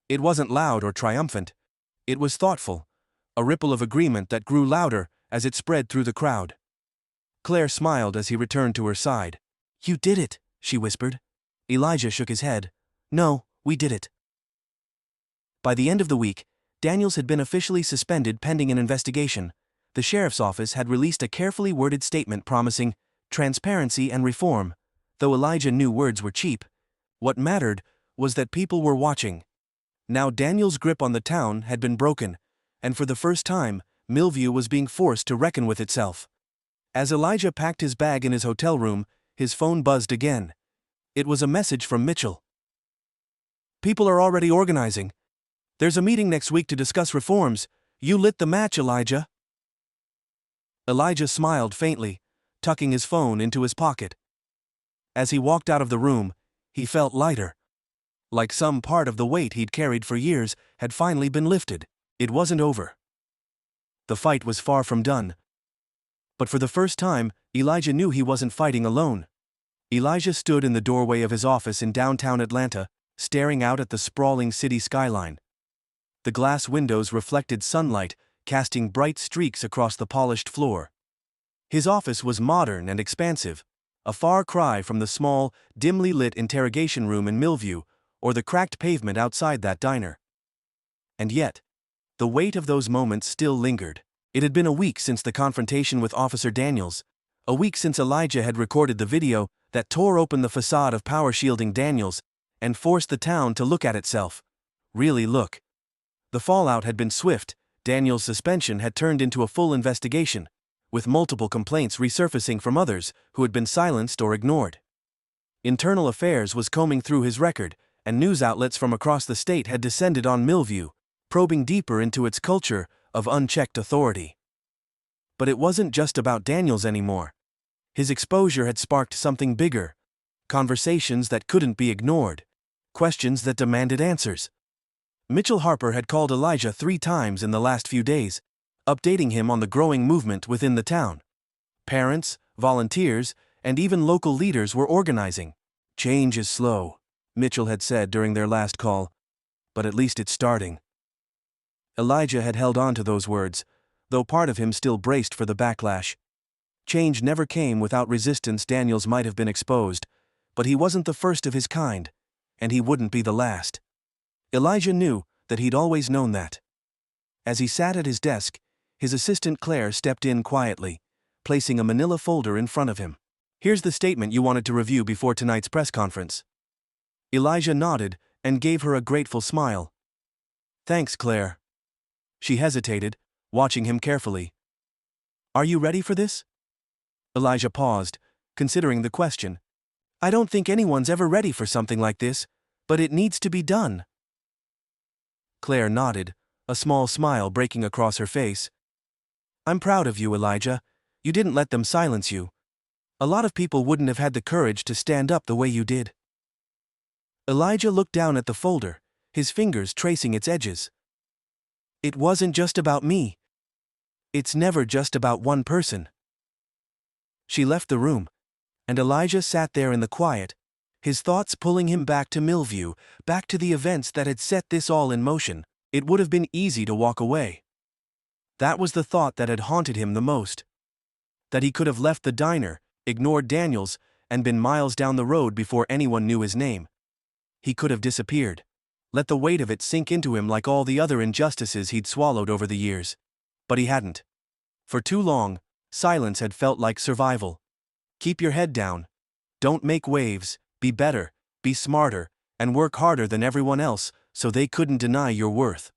It wasn't loud or triumphant. It was thoughtful, a ripple of agreement that grew louder as it spread through the crowd. Claire smiled as he returned to her side. "You did it," she whispered. Elijah shook his head. "No, we did it." By the end of the week, Daniels had been officially suspended pending an investigation. The sheriff's office had released a carefully worded statement promising transparency and reform. Though Elijah knew words were cheap, what mattered was that people were watching. Now Daniels' grip on the town had been broken, and for the first time, Millview was being forced to reckon with itself. As Elijah packed his bag in his hotel room, his phone buzzed again. It was a message from Mitchell. "People are already organizing. There's a meeting next week to discuss reforms. You lit the match, Elijah." Elijah smiled faintly, tucking his phone into his pocket. As he walked out of the room, he felt lighter. Like some part of the weight he'd carried for years had finally been lifted. It wasn't over. The fight was far from done. But for the first time, Elijah knew he wasn't fighting alone. Elijah stood in the doorway of his office in downtown Atlanta, staring out at the sprawling city skyline. The glass windows reflected sunlight, casting bright streaks across the polished floor. His office was modern and expansive, a far cry from the small, dimly lit interrogation room in Millview, or the cracked pavement outside that diner. And yet, the weight of those moments still lingered. It had been a week since the confrontation with Officer Daniels, a week since Elijah had recorded the video that tore open the facade of power-shielding Daniels and forced the town to look at itself. Really look. The fallout had been swift. Daniels' suspension had turned into a full investigation, with multiple complaints resurfacing from others who had been silenced or ignored. Internal Affairs was combing through his record, and news outlets from across the state had descended on Millview, probing deeper into its culture of unchecked authority. But it wasn't just about Daniels anymore. His exposure had sparked something bigger. Conversations that couldn't be ignored. Questions that demanded answers. Mitchell Harper had called Elijah 3 times in the last few days, updating him on the growing movement within the town. Parents, volunteers, and even local leaders were organizing. "Change is slow," Mitchell had said during their last call, "but at least it's starting." Elijah had held on to those words, though part of him still braced for the backlash. Change never came without resistance. Daniels might have been exposed, but he wasn't the first of his kind, and he wouldn't be the last. Elijah knew that he'd always known that. As he sat at his desk, his assistant Claire stepped in quietly, placing a manila folder in front of him. "Here's the statement you wanted to review before tonight's press conference." Elijah nodded and gave her a grateful smile. "Thanks, Claire." She hesitated, watching him carefully. "Are you ready for this?" Elijah paused, considering the question. "I don't think anyone's ever ready for something like this, but it needs to be done." Claire nodded, a small smile breaking across her face. "I'm proud of you, Elijah. You didn't let them silence you. A lot of people wouldn't have had the courage to stand up the way you did." Elijah looked down at the folder, his fingers tracing its edges. "It wasn't just about me. It's never just about one person." She left the room, and Elijah sat there in the quiet, his thoughts pulling him back to Millview, back to the events that had set this all in motion. It would have been easy to walk away. That was the thought that had haunted him the most. That he could have left the diner, ignored Daniels, and been miles down the road before anyone knew his name. He could have disappeared. Let the weight of it sink into him like all the other injustices he'd swallowed over the years. But he hadn't. For too long, silence had felt like survival. Keep your head down. Don't make waves. Be better, be smarter, and work harder than everyone else so they couldn't deny your worth.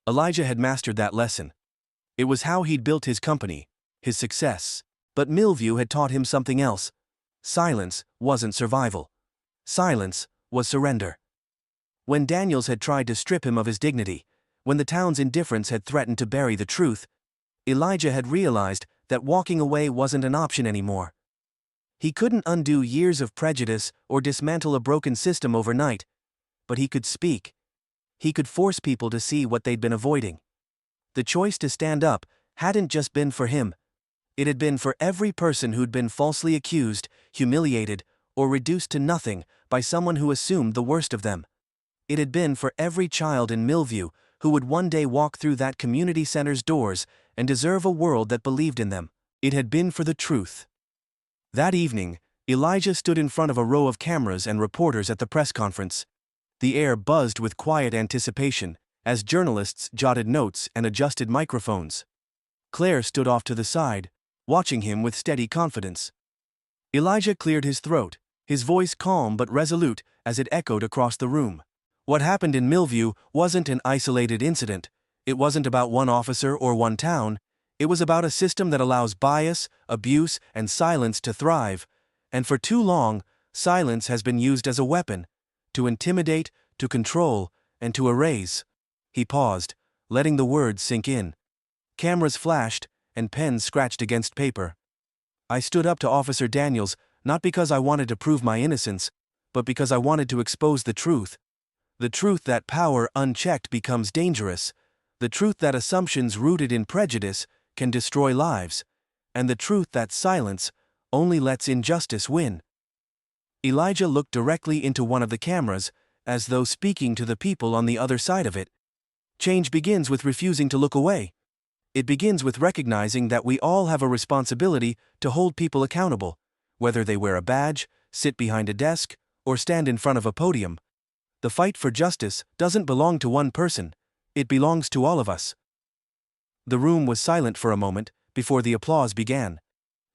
Elijah had mastered that lesson. It was how he'd built his company, his success. But Millview had taught him something else. Silence wasn't survival. Silence was surrender. When Daniels had tried to strip him of his dignity, when the town's indifference had threatened to bury the truth, Elijah had realized that walking away wasn't an option anymore. He couldn't undo years of prejudice or dismantle a broken system overnight, but he could speak. He could force people to see what they'd been avoiding. The choice to stand up hadn't just been for him. It had been for every person who'd been falsely accused, humiliated, or reduced to nothing by someone who assumed the worst of them. It had been for every child in Millview who would one day walk through that community center's doors and deserve a world that believed in them. It had been for the truth. That evening, Elijah stood in front of a row of cameras and reporters at the press conference. The air buzzed with quiet anticipation as journalists jotted notes and adjusted microphones. Claire stood off to the side, watching him with steady confidence. Elijah cleared his throat, his voice calm but resolute as it echoed across the room. What happened in Millview wasn't an isolated incident. It wasn't about one officer or one town. It was about a system that allows bias, abuse, and silence to thrive. And for too long, silence has been used as a weapon, to intimidate, to control, and to erase. He paused, letting the words sink in. Cameras flashed, and pens scratched against paper. I stood up to Officer Daniels, not because I wanted to prove my innocence, but because I wanted to expose the truth. The truth that power unchecked becomes dangerous. The truth that assumptions rooted in prejudice can destroy lives. And the truth that silence only lets injustice win. Elijah looked directly into one of the cameras, as though speaking to the people on the other side of it. Change begins with refusing to look away. It begins with recognizing that we all have a responsibility to hold people accountable, whether they wear a badge, sit behind a desk, or stand in front of a podium. The fight for justice doesn't belong to one person, it belongs to all of us. The room was silent for a moment before the applause began.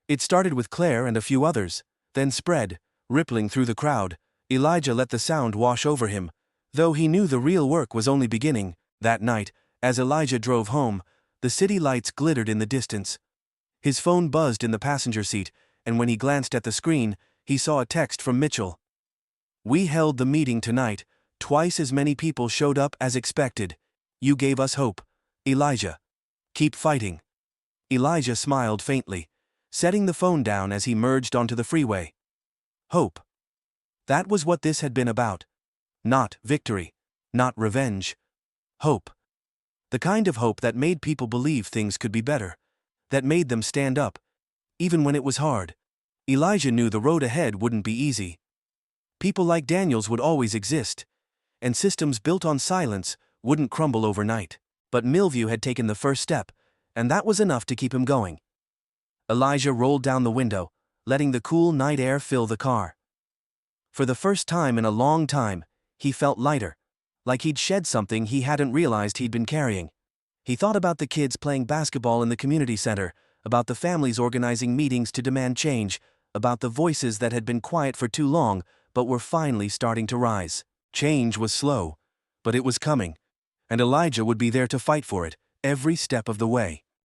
It started with Claire and a few others, then spread, rippling through the crowd. Elijah let the sound wash over him, though he knew the real work was only beginning. That night, as Elijah drove home, the city lights glittered in the distance. His phone buzzed in the passenger seat, and when he glanced at the screen, he saw a text from Mitchell. We held the meeting tonight. Twice as many people showed up as expected. You gave us hope. Elijah. Keep fighting. Elijah smiled faintly, setting the phone down as he merged onto the freeway. Hope. That was what this had been about. Not victory. Not revenge. Hope. The kind of hope that made people believe things could be better. That made them stand up. Even when it was hard. Elijah knew the road ahead wouldn't be easy. People like Daniels would always exist. And systems built on silence wouldn't crumble overnight. But Millview had taken the first step, and that was enough to keep him going. Elijah rolled down the window, letting the cool night air fill the car. For the first time in a long time, he felt lighter, like he'd shed something he hadn't realized he'd been carrying. He thought about the kids playing basketball in the community center, about the families organizing meetings to demand change, about the voices that had been quiet for too long but were finally starting to rise. Change was slow, but it was coming, and Elijah would be there to fight for it every step of the way.